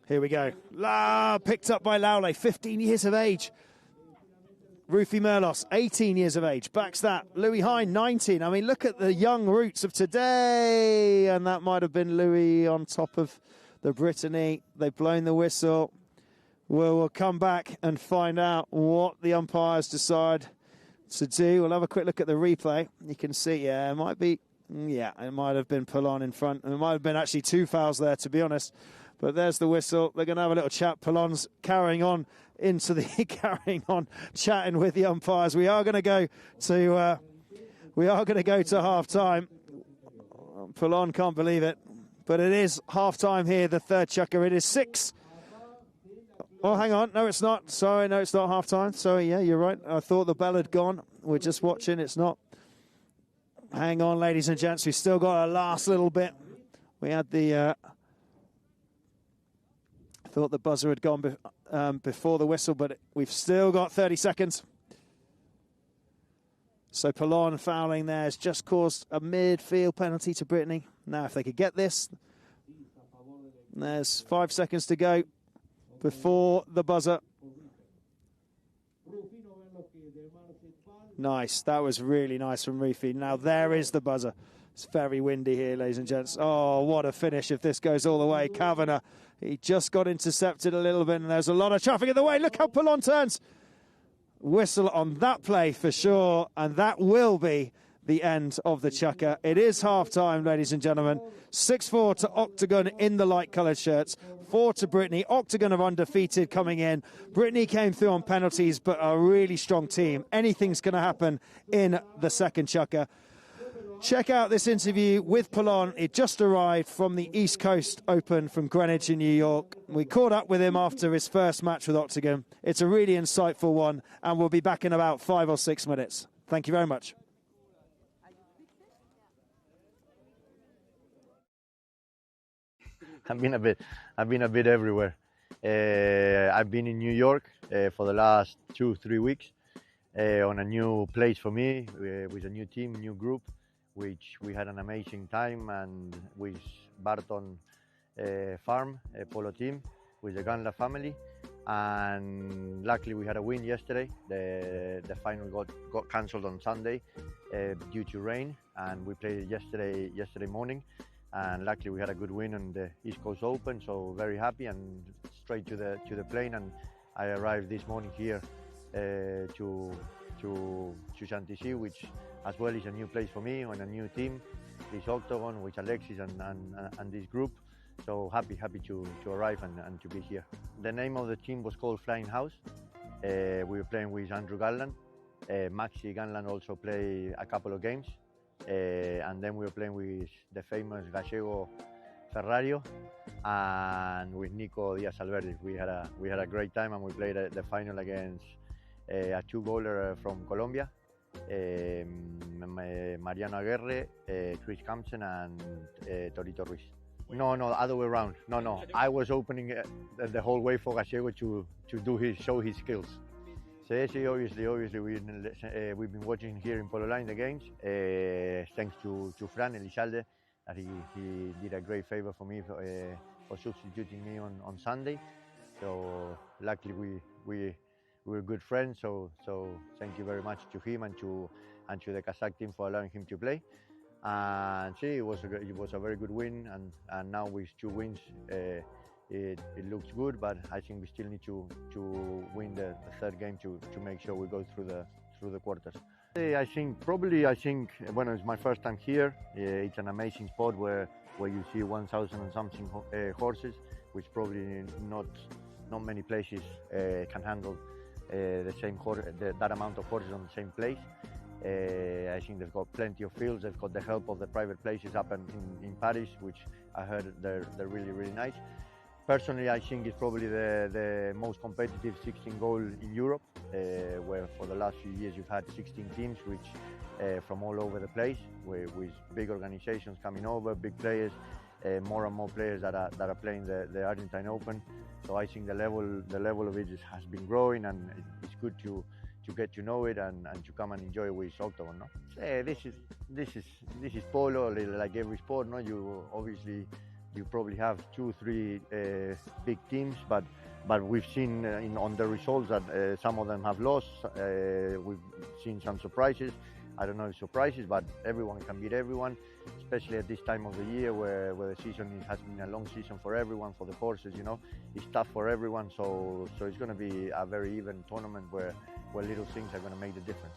Here we go. Picked up by Laule, 15 years of age. Rufi Merlos, 18 years of age. Backs that. Louis Hine, 19. I mean, look at the young roots of today. And that might have been Louis on top of the Brittany. They've blown the whistle. We'll come back and find out what the umpires decide to do. We'll have a quick look at the replay. You can see, it might have been Polon in front. And it might have been actually 2 fouls there, to be honest. But there's the whistle. They're going to have a little chat. Polon's carrying on chatting with the umpires. We are going to go to half time. Polon can't believe it, but it is half time here. The third chukker. It is 6. Oh, hang on. No, it's not. Sorry, no, it's not half time. Sorry, yeah, you're right. I thought the bell had gone. We're just watching. It's not. Hang on, ladies and gents. We've still got a last little bit. We had the. I thought the buzzer had gone before the whistle, but we've still got 30 seconds. So Polon fouling there has just caused a midfield penalty to Brittany. Now, if they could get this, there's 5 seconds to go before the buzzer. Nice. That was really nice from Rufi. Now, there is the buzzer. It's very windy here, ladies and gents. Oh, what a finish if this goes all the way. Kavanagh, he just got intercepted a little bit, and there's a lot of traffic in the way. Look how Polon turns. Whistle on that play for sure, and that will be the end of the chukker. It is half-time, ladies and gentlemen. 6-4 to Octagon in the light-coloured shirts. 4 to Brittany. Octagon are undefeated coming in. Brittany came through on penalties, but a really strong team. Anything's going to happen in the second chukker. Check out this interview with Polon. It just arrived from the East Coast Open from Greenwich in New York. We caught up with him after his first match with Octagon. It's a really insightful one, and we'll be back in about 5 or 6 minutes. Thank you very much. I've been a bit everywhere. I've been in New York for the last 2-3 weeks on a new place for me with a new team, new group, which we had an amazing time, and with Barton Farm, a Polo team, with the Ganla family, and luckily we had a win yesterday. The final got cancelled on Sunday due to rain, and we played it yesterday morning, and luckily we had a good win on the East Coast Open, so very happy, and straight to the plane, and I arrived this morning here to Chantilly, which as well is a new place for me, on a new team, this Octagon with Alexis and this group. So happy to arrive and to be here. The name of the team was called Flying House, We were playing with Andrew Garland. Maxi Garland also played a couple of games. And then we were playing with the famous Gallego Ferrario and with Nico Diaz-Alverde. We had a great time, and we played the final against a two-goaler from Colombia, Mariano Aguirre, Chris Campson, and Torito Ruiz. No, other way around. No. I was opening the whole way for Gallego to show his skills. Sí, obviously, we've been watching here in Polo Line the games. Thanks to Fran Elizalde, that he did a great favor for me for substituting me on Sunday. So luckily we were good friends. So thank you very much to him and to the Kazakh team for allowing him to play. And see, it was a very good win, and now with 2 wins, it looks good. But I think we still need to win the third game to make sure we go through the quarters. I think when it's my first time here, it's an amazing spot where you see 1,000 and something horses, which probably not many places can handle that amount of horses on the same place. I think they've got plenty of fields. They've got the help of the private places up in Paris, which I heard they're really, really nice. Personally, I think it's probably the most competitive 16 goal in Europe, where for the last few years you've had 16 teams, which from all over the place, with big organizations coming over, big players, more and more players that are playing the Argentine Open. So I think the level of it has been growing, and it's good to get to know it and to come and enjoy with Octagon. No? This is polo, like every sport. No, you probably have 2-3 big teams, but we've seen on the results that some of them have lost. We've seen some surprises. I don't know if surprises, but everyone can beat everyone, especially at this time of the year where the season has been a long season for everyone, for the horses. It's tough for everyone. So it's going to be a very even tournament where little things are going to make the difference.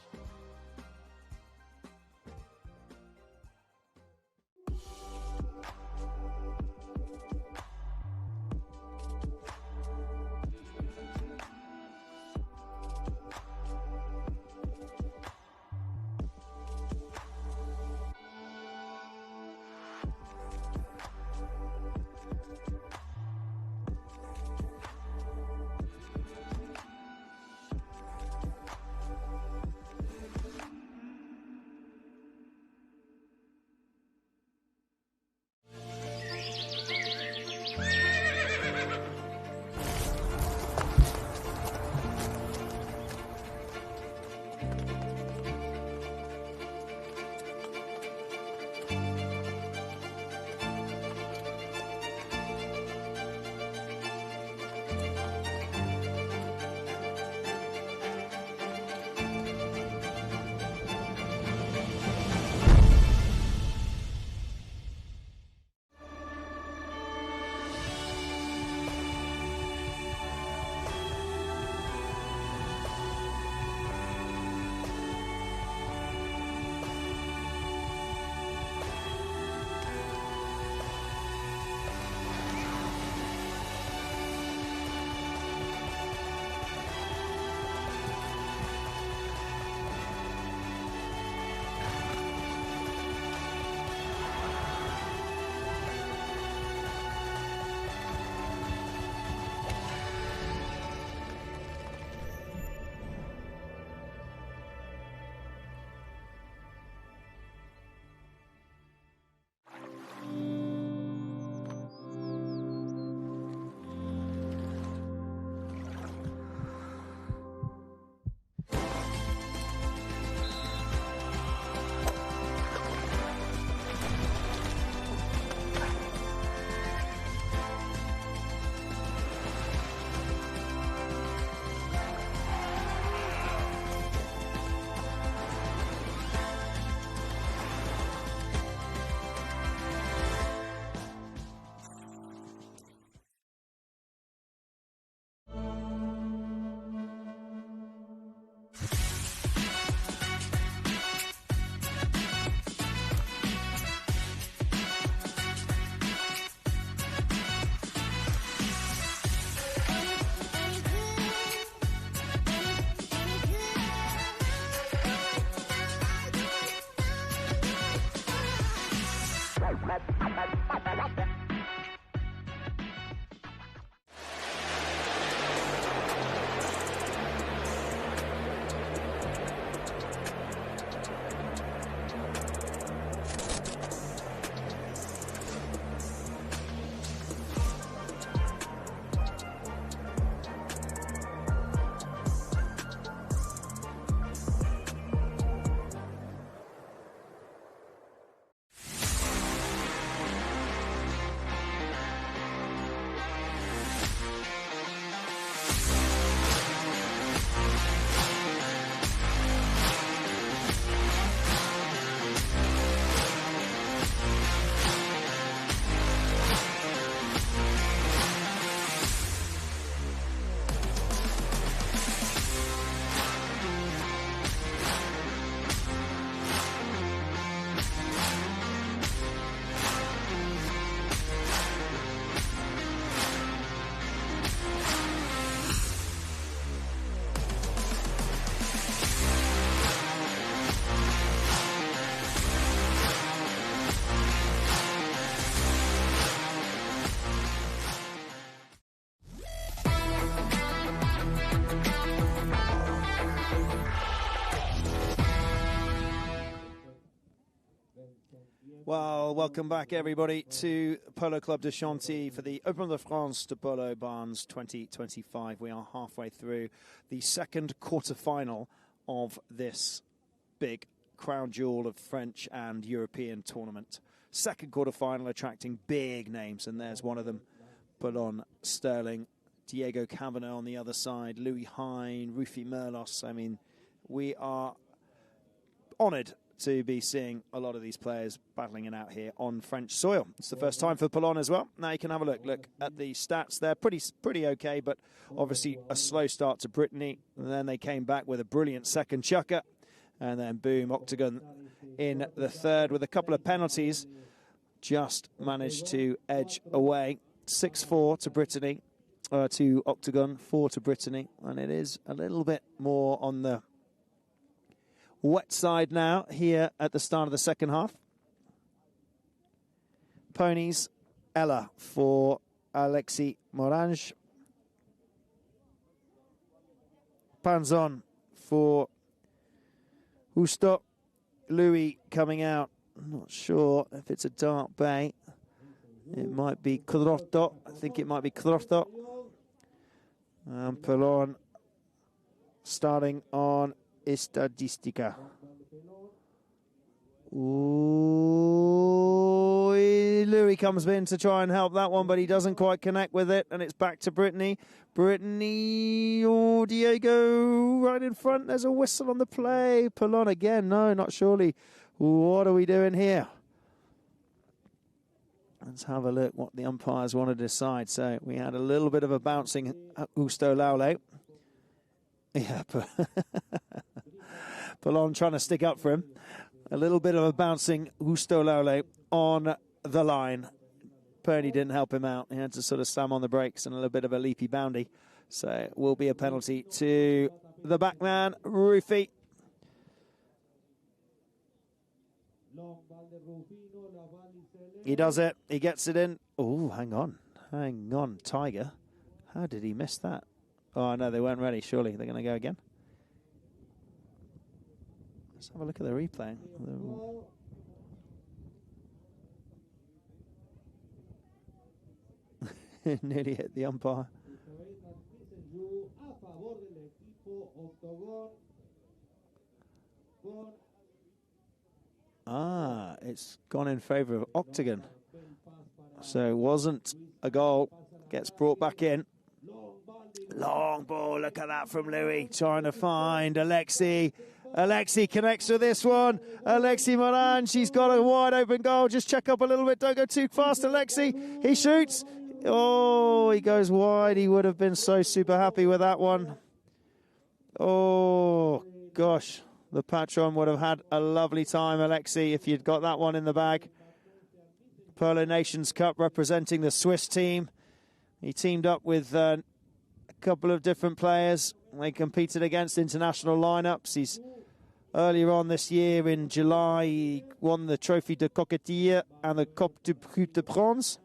Well, welcome back, everybody, to Polo Club de Chantilly for the Open de France de Polo Barnes 2025. We are halfway through the second quarter-final of this big crown jewel of French and European tournament. Second quarter-final attracting big names, and there's one of them, Polo, Sterling, Diego Cavana on the other side, Louis Hine, Rufi Merlos. I mean, we are honoured to be seeing a lot of these players battling it out here on French soil. It's the first time for Polo as well. Now you can have a look at the stats. They're pretty okay, but obviously a slow start to Brittany. And then they came back with a brilliant second chukker. And then boom, Octagon in the third with a couple of penalties. Just managed to edge away. 6-4 to Brittany, to Octagon, 4 to Brittany. And it is a little bit more on the wet side now here at the start of the second half. Ponies, Ella for Alexis Morange. Panzon for Husto. Louis coming out. I'm not sure if it's a dark bay. It might be Crotto. I think it might be Crotto. And Pelon starting on Estadística. Ooh, Louis comes in to try and help that one, but he doesn't quite connect with it, and it's back to Brittany. Brittany, oh, Diego right in front. There's a whistle on the play. Pelon again. No, not surely. What are we doing here? Let's have a look what the umpires want to decide. So we had a little bit of a bouncing Husto Laule. Yeah, Pelon trying to stick up for him. A little bit of a bouncing Husto Laule on the line. Pony didn't help him out. He had to sort of slam on the brakes and a little bit of a leapy boundy. So it will be a penalty to the backman, Rufi. He does it. He gets it in. Oh, hang on. Hang on, Tiger. How did he miss that? Oh, no, they weren't ready, surely. They're going to go again. Let's have a look at the replay. Nearly hit the umpire. Ah, it's gone in favour of Octagon. So it wasn't a goal. Gets brought back in. Long ball, look at that from Louis, trying to find Alexis. Alexis connects with this one. Alexis Moran, she's got a wide open goal. Just check up a little bit, don't go too fast, Alexis. He shoots. Oh, he goes wide. He would have been so super happy with that one. Oh, gosh. The patron would have had a lovely time, Alexis, if you'd got that one in the bag. Polo Nations Cup representing the Swiss team. He teamed up with a couple of different players. They competed against international lineups. He's earlier on this year in July, he won the Trophy de Coquetille and the Coupe du Prix de Bronze.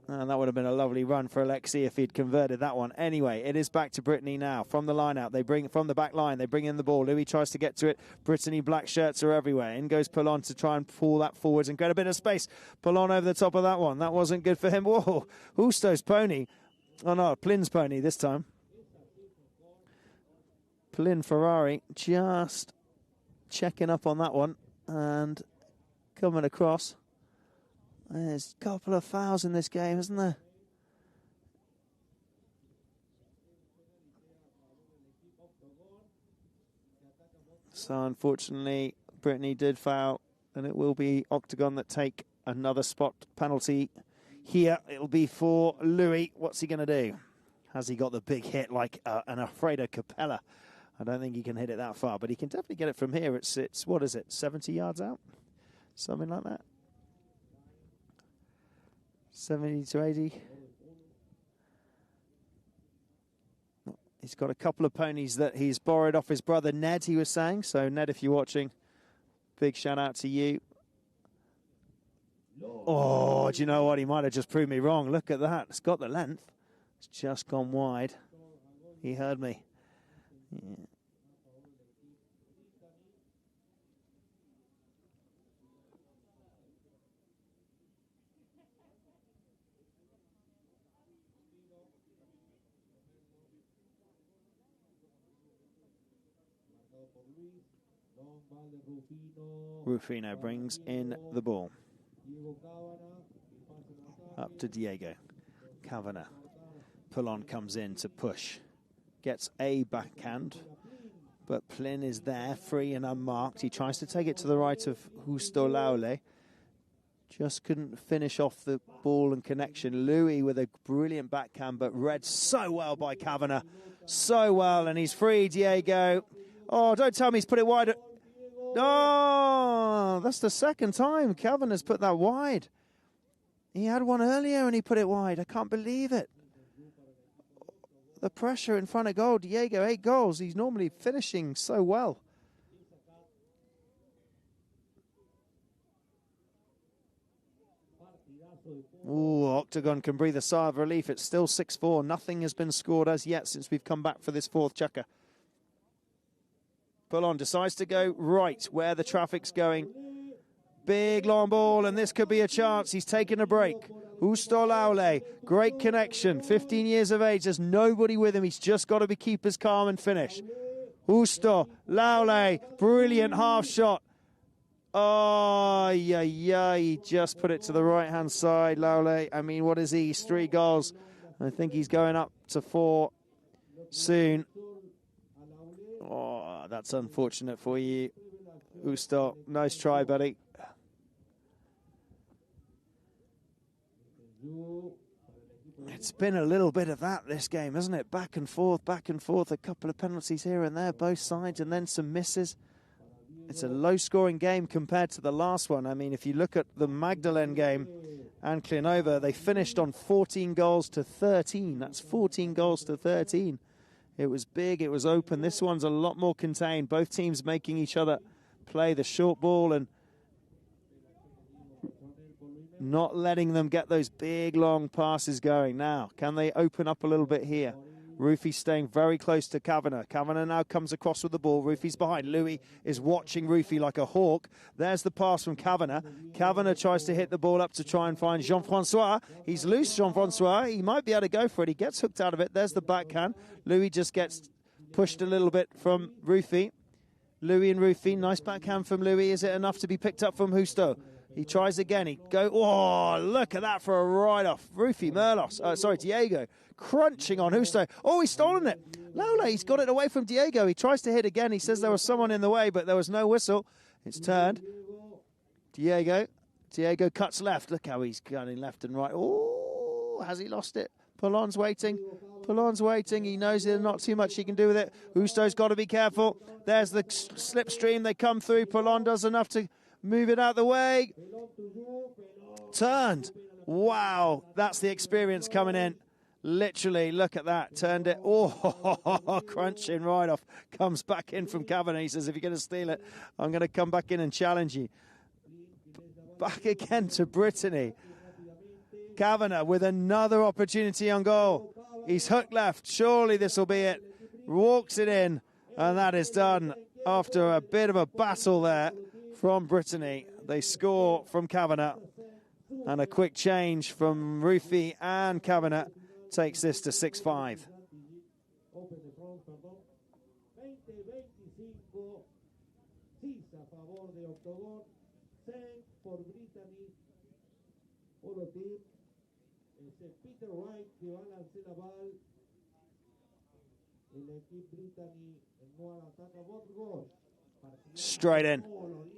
And that would have been a lovely run for Alexis if he'd converted that one. Anyway, it is back to Brittany now. From the line out, they bring from the back line, they bring in the ball. Louis tries to get to it. Brittany black shirts are everywhere. In goes Pelon to try and pull that forwards and get a bit of space. Pelon over the top of that one. That wasn't good for him. Whoa, Husto's pony. Oh no, Plin's pony this time. Plin Ferrari just checking up on that one and coming across. There's a couple of fouls in this game, isn't there? So unfortunately, Brittany did foul, and it will be Octagon that take another spot penalty here. It'll be for Louis. What's he going to do? Has he got the big hit like an Alfredo Capella? I don't think he can hit it that far, but he can definitely get it from here. It's what is it, 70 yards out? Something like that. 70 to 80. He's got a couple of ponies that he's borrowed off his brother Ned, he was saying. So Ned, if you're watching, big shout out to you. Oh, do you know what? He might have just proved me wrong. Look at that. It's got the length. It's just gone wide. He heard me. Yeah. Rufino brings in the ball. Up to Diego. Kavanagh. Polon comes in to push. Gets a backhand. But Plin is there, free and unmarked. He tries to take it to the right of Justo Laule. Just couldn't finish off the ball and connection. Louis with a brilliant backhand, but read so well by Kavanagh. So well, and he's free, Diego. Oh, don't tell me he's put it wide. Oh, that's the second time Kavanagh's put that wide. He had one earlier and he put it wide. I can't believe it. The pressure in front of goal. Diego, 8 goals. He's normally finishing so well. Ooh, Octagon can breathe a sigh of relief. It's still 6-4. Nothing has been scored as yet since we've come back for this fourth chukker. Polon decides to go right where the traffic's going. Big long ball, and this could be a chance. He's taking a break. Justo Laule, great connection. 15 years of age, there's nobody with him. He's just got to be keepers calm and finish. Justo Laule, brilliant half shot. Oh, yeah, he just put it to the right-hand side, Laule. I mean, what is he? He's 3 goals. I think he's going up to 4 soon. Oh, that's unfortunate for you, Justo. Nice try, buddy. It's been a little bit of that, this game, hasn't it? Back and forth, a couple of penalties here and there, both sides, and then some misses. It's a low-scoring game compared to the last one. I mean, if you look at the Magdalene game and Klinova, they finished on 14 goals to 13. That's 14 goals to 13. It was big, it was open. This one's a lot more contained. Both teams making each other play the short ball and not letting them get those big, long passes going. Now, can they open up a little bit here? Rufy staying very close to Kavanagh. Kavanagh now comes across with the ball. Rufy's behind. Louis is watching Rufy like a hawk. There's the pass from Kavanagh. Kavanagh tries to hit the ball up to try and find Jean-Francois. He's loose, Jean-Francois. He might be able to go for it. He gets hooked out of it. There's the backhand. Louis just gets pushed a little bit from Rufy. Louis and Rufy. Nice backhand from Louis. Is it enough to be picked up from Justo? He tries again. Oh, look at that for a ride-off. Rufy, Diego, crunching on Justo. Oh, he's stolen it. Laule, he's got it away from Diego. He tries to hit again. He says there was someone in the way, but there was no whistle. It's turned. Diego cuts left. Look how he's going left and right. Oh, has he lost it? Polon's waiting. He knows there's not too much he can do with it. Justo's got to be careful. There's the slipstream. They come through. Polon does enough to move it out the way. Turned. Wow, that's the experience coming in. Literally, look at that. Turned it. Oh, crunching right off. Comes back in from Kavanagh. He says, if you're going to steal it, I'm going to come back in and challenge you. Back again to Brittany. Kavanagh with another opportunity on goal. He's hooked left. Surely this will be it. Walks it in. And that is done after a bit of a battle there from Brittany. They score from Kavanagh. And a quick change from Rufy and Kavanagh takes this to 6-5. Straight in,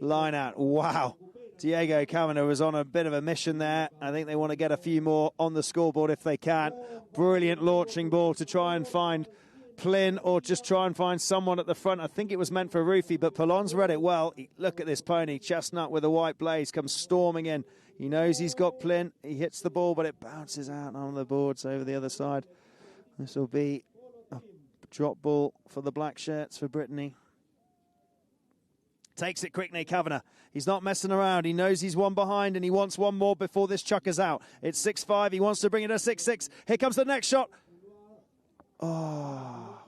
line out. Wow. Diego Kavanagh was on a bit of a mission there. I think they want to get a few more on the scoreboard if they can. Brilliant launching ball to try and find Plin or just try and find someone at the front. I think it was meant for Rufy, but Polon's read it well. Look at this pony. Chestnut with a white blaze comes storming in. He knows he's got Plin. He hits the ball, but it bounces out on the boards over the other side. This will be a drop ball for the black shirts for Brittany. Takes it quickly, Kavanagh. He's not messing around. He knows he's one behind and he wants one more before this chucker's out. It's 6-5. He wants to bring it to 6-6. Here comes the next shot. Oh,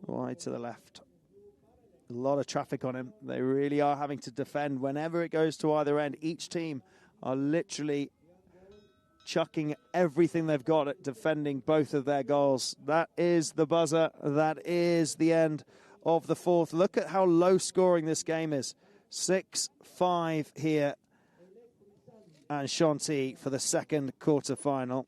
wide to the left. A lot of traffic on him. They really are having to defend whenever it goes to either end. Each team are literally chucking everything they've got at defending both of their goals. That is the buzzer. That is the end of the fourth. Look at how low scoring this game is. 6-5 here and Chantilly for the second quarter-final.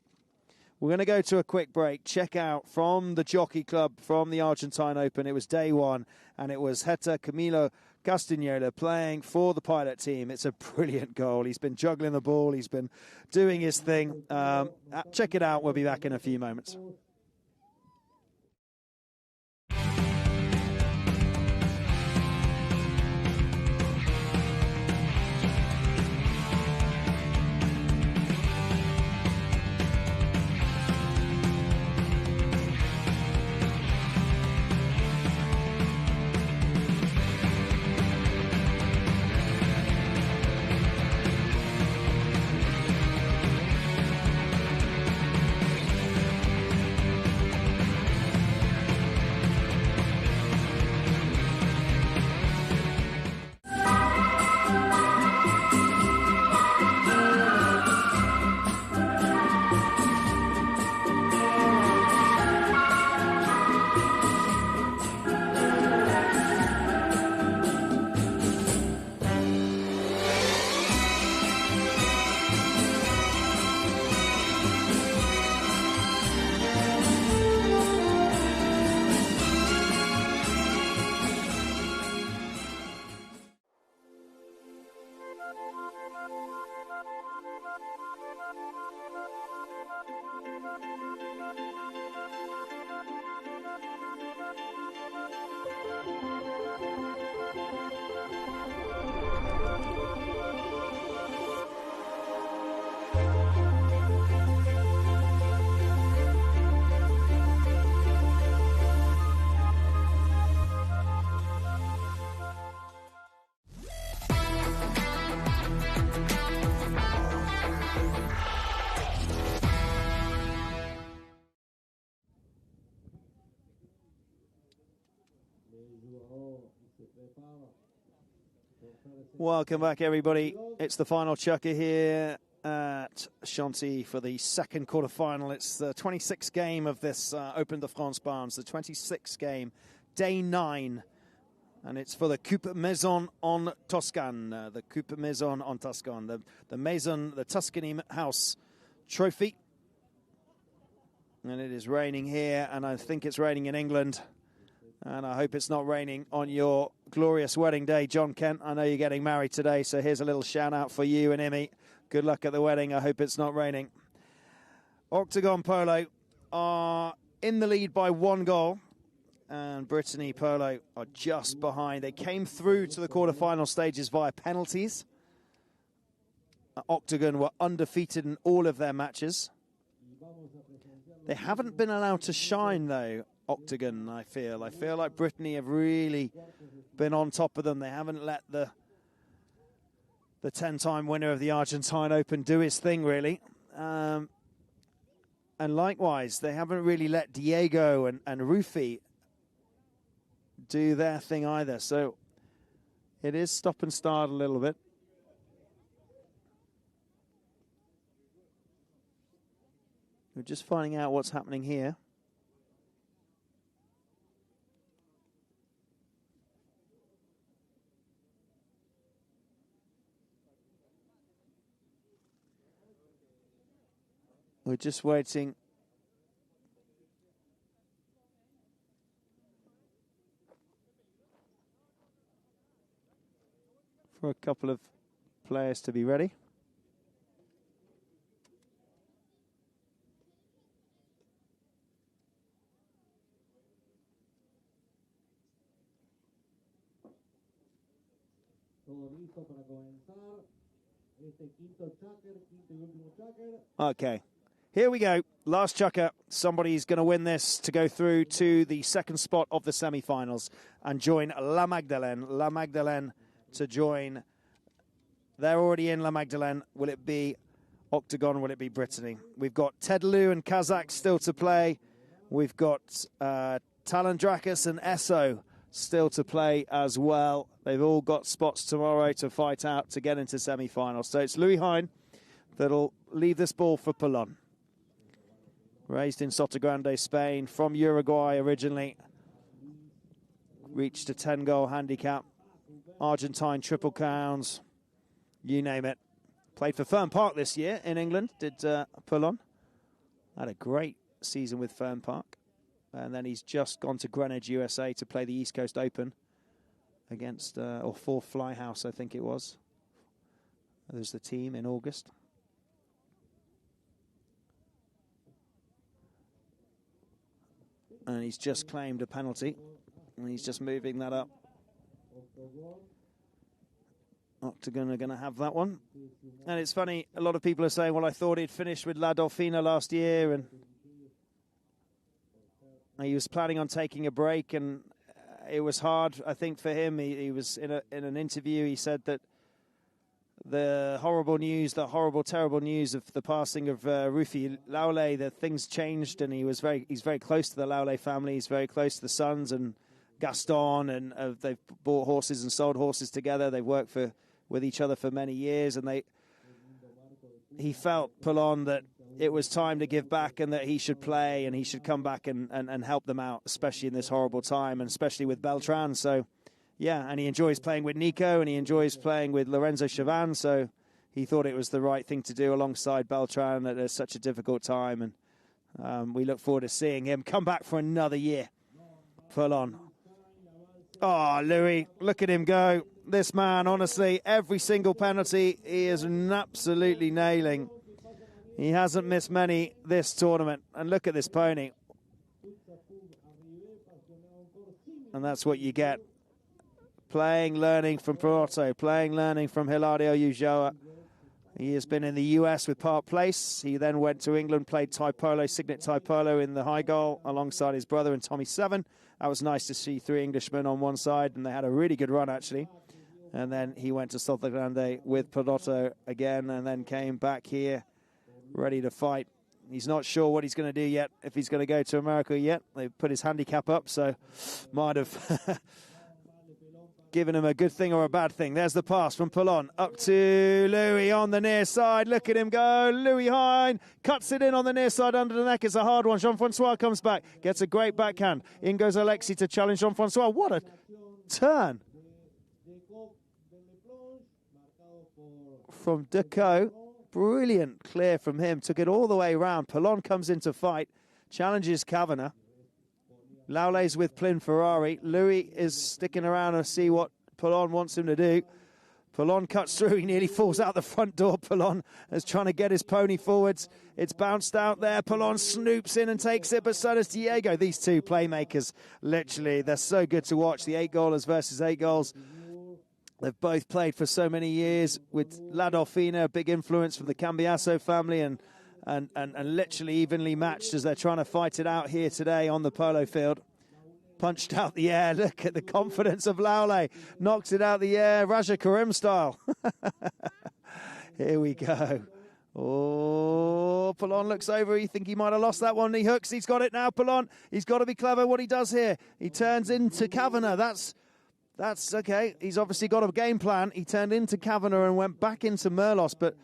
We're going to go to a quick break. Check out from the Jockey Club, from the Argentine Open. It was day one, and it was Heta Camilo Castañeda playing for the pilot team. It's a brilliant goal. He's been juggling the ball. He's been doing his thing. Check it out. We'll be back in a few moments. Welcome back, everybody. It's the final chukker here at Chantilly for the second quarter-final. It's the 26th game of this Open de France Barnes, the 26th game, day 9. And it's for the Coupe Maison en Toscane, the Coupe Maison en Toscane, the Maison, the Tuscany House trophy. And it is raining here, and I think it's raining in England. And I hope it's not raining on your glorious wedding day, John Kent. I know you're getting married today, so here's a little shout-out for you and Imi. Good luck at the wedding. I hope it's not raining. Octagon Polo are in the lead by 1 goal. And Brittany Polo are just behind. They came through to the quarterfinal stages via penalties. Octagon were undefeated in all of their matches. They haven't been allowed to shine, though, Octagon, I feel. I feel like Brittany have really been on top of them. They haven't let the 10-time winner of the Argentine Open do his thing, really. And likewise, they haven't really let Diego and Rufi do their thing either. So it is stop and start a little bit. We're just finding out what's happening here. We're just waiting. For a couple of players to be ready. Okay, here we go. Last chukker. Somebody's going to win this to go through to the second spot of the semi-finals and join La Magdalene. La Magdalene to join. They're already in La Magdalene. Will it be Octagon? Will it be Brittany? We've got Tedaloo and Kazakh still to play. We've got Talandrakis and Esso still to play as well. They've all got spots tomorrow to fight out to get into semi-finals. So it's Louis Hine that'll leave this ball for Polon. Raised in Sotogrande, Spain, from Uruguay originally. reached a 10-goal handicap. Argentine triple crowns, you name it. Played for Fern Park this year in England, did Polo. Had a great season with Fern Park. And then he's just gone to Greenwich, USA to play the East Coast Open against, or for Fly House, I think it was. There's the team in August. And he's just claimed a penalty. And he's just moving that up. Octagon are going to have that one. And it's funny, a lot of people are saying, well, I thought he'd finished with La Dolfina last year, and he was planning on taking a break, and it was hard, I think, for him. He was in an interview, he said that the horrible news, the horrible, terrible news of the passing of Rufi Laulay, that things changed, and he's very close to the Laulay family. He's very close to the sons and Gaston, and they've bought horses and sold horses together. They've worked with each other for many years, and he felt, Polon, that it was time to give back and that he should play and he should come back and help them out, especially in this horrible time, and especially with Beltran. So, yeah, and he enjoys playing with Nico, and he enjoys playing with Lorenzo Chavan, so he thought it was the right thing to do alongside Beltran at such a difficult time, and we look forward to seeing him come back for another year. Polon. Oh, Louis, look at him go. This man, honestly, every single penalty he is absolutely nailing. He hasn't missed many this tournament. And look at this pony. And that's what you get. Playing, learning from Porto. Playing, learning from Hilario Ulloa. He has been in the US with Park Place. He then went to England, played Thai Polo, Signet Thai Polo in the high goal alongside his brother and Tommy Seven. That was nice to see 3 Englishmen on one side, and they had a really good run, actually. And then he went to Salta Grande with Porto again, and then came back here ready to fight. He's not sure what he's going to do yet, if he's going to go to America yet. They've put his handicap up, so might have given him a good thing or a bad thing. There's the pass from Polon up to Louis on the near side. Look at him go. Louis Hine cuts it in on the near side under the neck. It's a hard one. Jean-Francois comes back, gets a great backhand. In goes Alexis to challenge Jean-Francois. What a turn from Decaux. Brilliant clear from him. Took it all the way around. Polon comes into fight, challenges Kavanagh. Laulay's with Plin Ferrari. Louis is sticking around to see what Polon wants him to do. Polon cuts through. He nearly falls out the front door. Polon is trying to get his pony forwards. It's bounced out there. Polon snoops in and takes it, but so does Diego. These two playmakers, literally, they're so good to watch. The 8-goalers versus 8 goals. They've both played for so many years with La Dolfina, a big influence from the Cambiasso family, and literally evenly matched as they're trying to fight it out here today on the polo field. Punched out the air. Look at the confidence of Laulay. Knocks it out the air, Raja Karim style. Here we go. Oh, Polon looks over. You think he might have lost that one. He hooks. He's got it now, Polon. He's got to be clever what he does here. He turns into Kavanagh. That's okay. He's obviously got a game plan. He turned into Kavanagh and went back into Merlos, but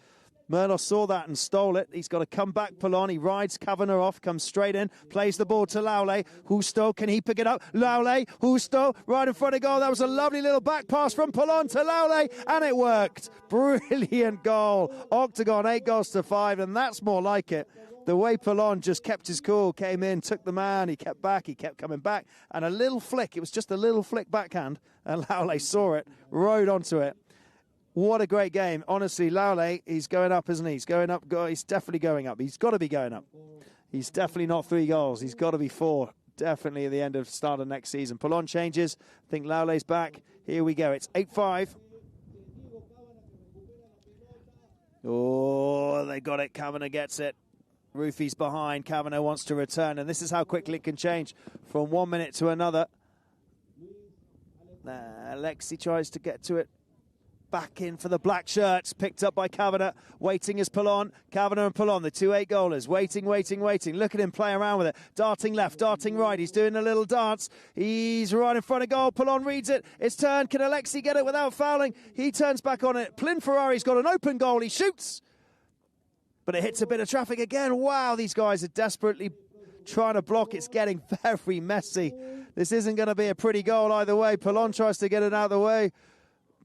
Merlos saw that and stole it. He's got to come back, Polon. He rides Kavanagh off, comes straight in, plays the ball to Laulay. Husto, can he pick it up? Laulay, Husto, right in front of goal. That was a lovely little back pass from Polon to Laulay, and it worked. Brilliant goal. Octagon, 8-5, and that's more like it. The way Polon just kept his cool, came in, took the man, he kept back, he kept coming back, and a little flick, it was just a little flick backhand, and Laulay saw it, rode onto it. What a great game. Honestly, Laulay, he's going up, isn't he? He's going up. He's definitely going up. He's got to be going up. He's definitely not 3 goals. He's got to be 4. Definitely at the end of start of next season. Polon changes. I think Laulay's back. Here we go. It's 8-5. Oh, they got it. Kavanagh gets it. Rufi's behind. Kavanagh wants to return. And this is how quickly it can change from 1 minute to another. Alexi tries to get to it. Back in for the black shirts, picked up by Kavanagh. Waiting is Polon. Kavanagh and Polon, the 2 8-goalers. Waiting. Look at him play around with it. Darting left, darting right. He's doing a little dance. He's right in front of goal. Polon reads it. It's turned. Can Alexi get it without fouling? He turns back on it. Plin Ferrari's got an open goal. He shoots. But it hits a bit of traffic again. Wow, these guys are desperately trying to block. It's getting very messy. This isn't going to be a pretty goal either way. Polon tries to get it out of the way.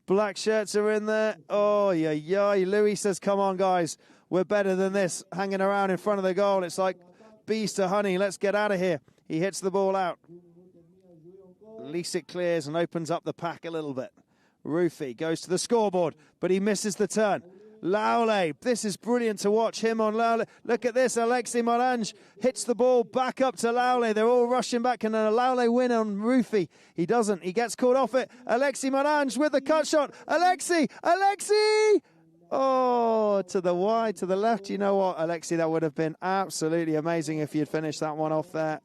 Black shirts are in there. Oh, yeah, yeah. Louis says, come on, guys. We're better than this. Hanging around in front of the goal. It's like bees to honey. Let's get out of here. He hits the ball out. At least it clears and opens up the pack a little bit. Rufy goes to the scoreboard, but he misses the turn. Laule, this is brilliant to watch him on Laule. Look at this, Alexis Morange hits the ball back up to Laule. They're all rushing back, and then a Laule win on Rufy. He doesn't, he gets caught off it. Alexis Morange with the cut shot. Alexis! Oh, to the wide, to the left. You know what, Alexis, that would have been absolutely amazing if you'd finished that one off there.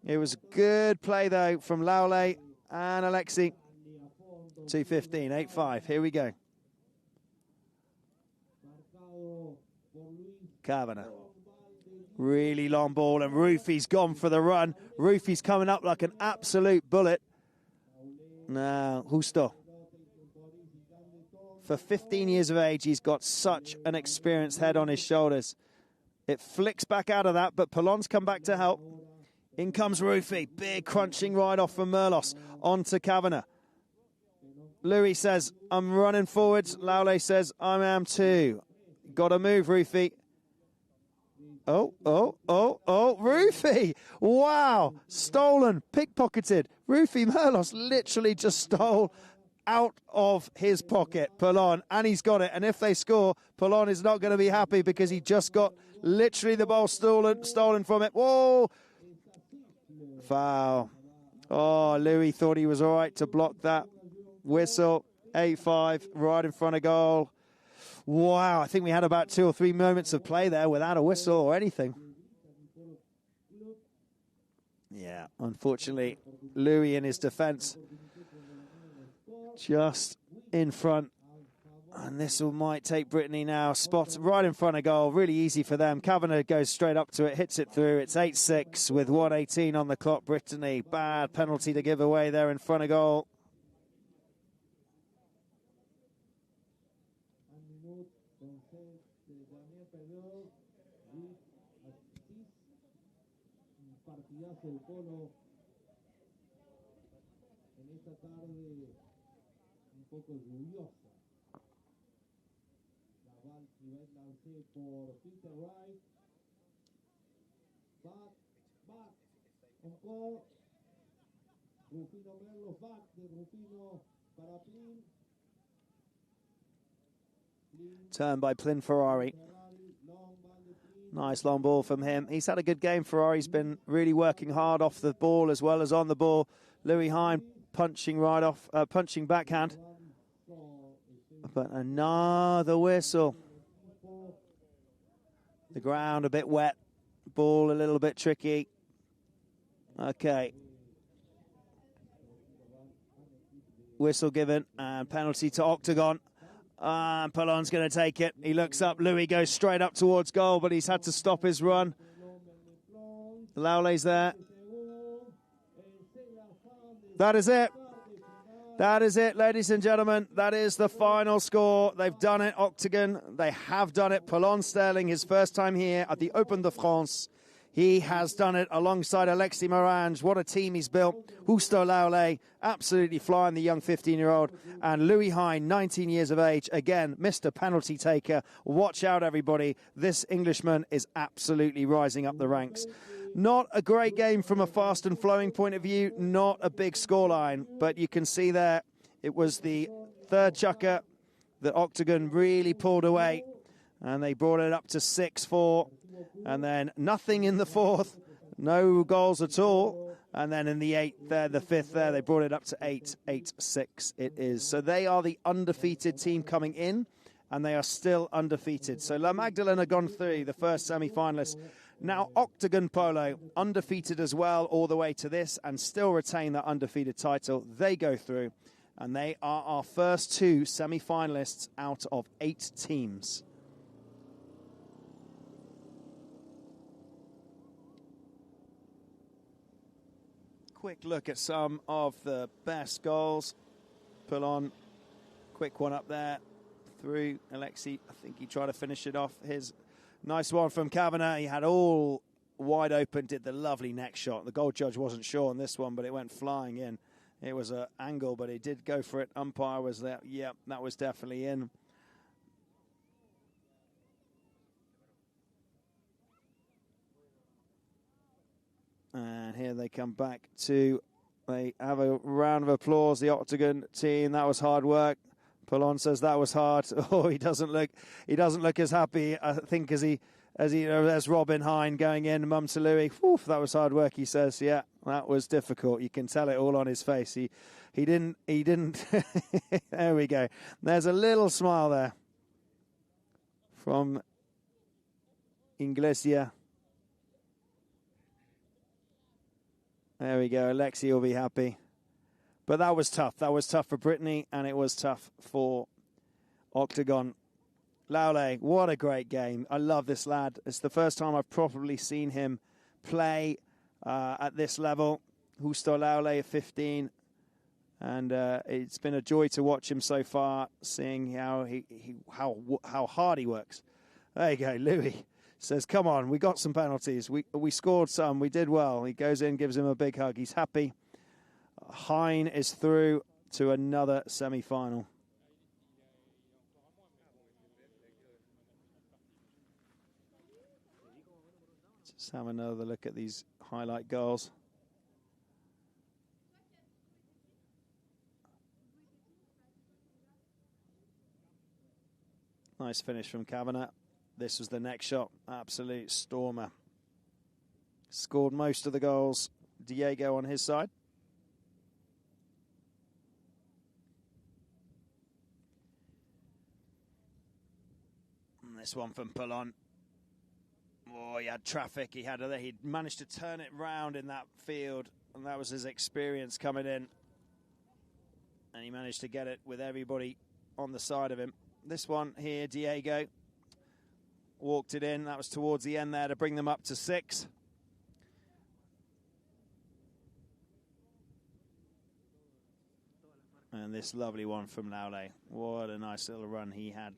It was good play, though, from Laule and Alexis. 2:15, 8-5. Here we go. Kavanagh. Really long ball, and Rufy's gone for the run. Rufy's coming up like an absolute bullet. Now, Justo. For 15 years of age, he's got such an experienced head on his shoulders. It flicks back out of that, but Polon's come back to help. In comes Rufy. Big crunching ride off from Merlos. On to Kavanagh. Louis says, I'm running forwards. Laule says, I am too. Got to move, Rufy. Oh, Rufy. Wow. Stolen, pickpocketed. Rufy Merlos literally just stole out of his pocket, Polon, and he's got it. And if they score, Polon is not going to be happy because he just got literally the ball stolen from it. Whoa. Foul. Oh, Louis thought he was all right to block that. Whistle, 8-5, right in front of goal. Wow, I think we had about 2 or 3 moments of play there without a whistle or anything. Yeah, unfortunately, Louis in his defence just in front. And this might take Brittany now. Spot right in front of goal. Really easy for them. Kavanagh goes straight up to it, hits it through. It's 8-6 with 1:18 on the clock. Brittany, bad penalty to give away there in front of goal. del Polo en esta tarde un poco lluviosa. La va a lanzar por Peter Wright. Back, encore. Rufino Merlos, back de Rufino para Plin. Turn by Plin Ferrari. Nice long ball from him. He's had a good game. Ferrari's been really working hard off the ball as well as on the ball. Louis Hine punching right off, punching backhand. But another whistle. The ground a bit wet. Ball a little bit tricky. Okay. Whistle given and penalty to Octagon. Polon's going to take it. He looks up. Louis goes straight up towards goal, but he's had to stop his run. Laule's there. That is it. That is it, ladies and gentlemen. That is the final score. They've done it, Octagon. They have done it. Polon Sterling, his first time here at the Open de France. He has done it alongside Alexis Morange. What a team he's built. Justo Laule, absolutely flying, the young 15-year-old. And Louis Hine, 19 years of age. Again, Mr. Penalty Taker. Watch out, everybody. This Englishman is absolutely rising up the ranks. Not a great game from a fast and flowing point of view. Not a big scoreline. But you can see there, it was the third chukker that Octagon really pulled away. And they brought it up to 6-4. And then nothing in the fourth, no goals at all. And then in the eighth there, the fifth there, they brought it up to 8-6 it is. So they are the undefeated team coming in, and they are still undefeated. So La Magdalene have gone through the first semi-finalists. Now Octagon Polo, undefeated as well all the way to this, and still retain that undefeated title. They go through, and they are our first two semi-finalists out of 8 teams. Quick look at some of the best goals. Polon, quick one up there through Alexis. I think he tried to finish it off. His nice one from Kavanagh. He had all wide open, did the lovely neck shot. The goal judge wasn't sure on this one, but it went flying in. It was an angle, but he did go for it. Umpire was there. Yep, that was definitely in. And here they come back to, they have a round of applause, the Octagon team. That was hard work. Polon says that was hard. Oh, he doesn't look as happy, I think, as Robin Hine going in, mum to Louis. Whew, that was hard work, he says. Yeah, that was difficult. You can tell it all on his face. He didn't. There we go. There's a little smile there from Inglesia. There we go. Alexi will be happy. But that was tough. That was tough for Brittany, and it was tough for Octagon. Laule, what a great game. I love this lad. It's the first time I've properly seen him play at this level. Justo Laule, 15. And it's been a joy to watch him so far, seeing how hard he works. There you go, Louis says, come on, we got some penalties. We scored some, we did well. He goes in, gives him a big hug. He's happy. Hine is through to another semi-final. Let's have another look at these highlight goals. Nice finish from Kavanagh. This was the next shot. Absolute stormer. Scored most of the goals. Diego on his side. And this one from Polon. Oh, he had traffic. He'd managed to turn it round in that field, and that was his experience coming in. And he managed to get it with everybody on the side of him. This one here, Diego walked it in. That was towards the end there to bring them up to 6. And this lovely one from Laule. What a nice little run he had.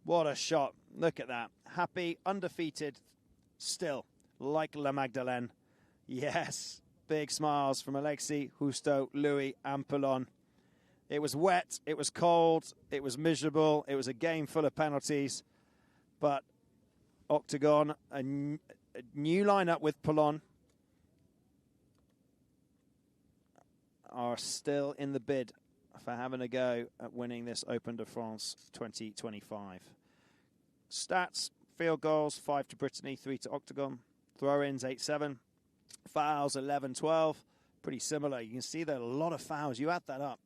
What a shot. Look at that. Happy, undefeated, still, like La Magdalene. Yes. Big smiles from Alexi, Justo, Louis, and Polon. It was wet, it was cold, it was miserable, it was a game full of penalties. But Octagon, a new lineup with Polon, are still in the bid for having a go at winning this Open de France 2025. Stats, field goals, 5 to Brittany, 3 to Octagon. Throw-ins, 8-7. Fouls, 11-12. Pretty similar. You can see there are a lot of fouls. You add that up.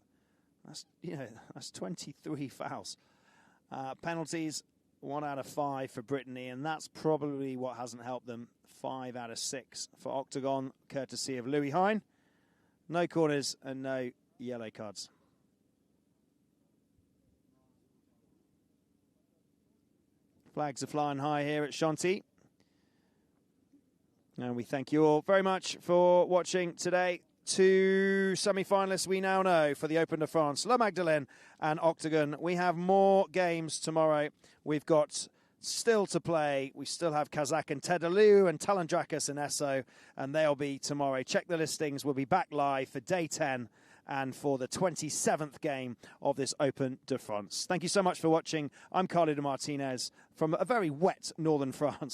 That's 23 fouls. Penalties, 1 out of 5 for Brittany, and that's probably what hasn't helped them. 5 out of 6 for Octagon, courtesy of Louis Hine. No corners and no yellow cards. Flags are flying high here at Chantilly. And we thank you all very much for watching today. 2 semi-finalists we now know for the Open de France, La Magdalene and Octagon. We have more games tomorrow. We've got still to play. We still have Kazakh and Tedaloo and Talandrakis and Esso, and they'll be tomorrow. Check the listings. We'll be back live for day 10 and for the 27th game of this Open de France. Thank you so much for watching. I'm Carlo de Martinez from a very wet northern France.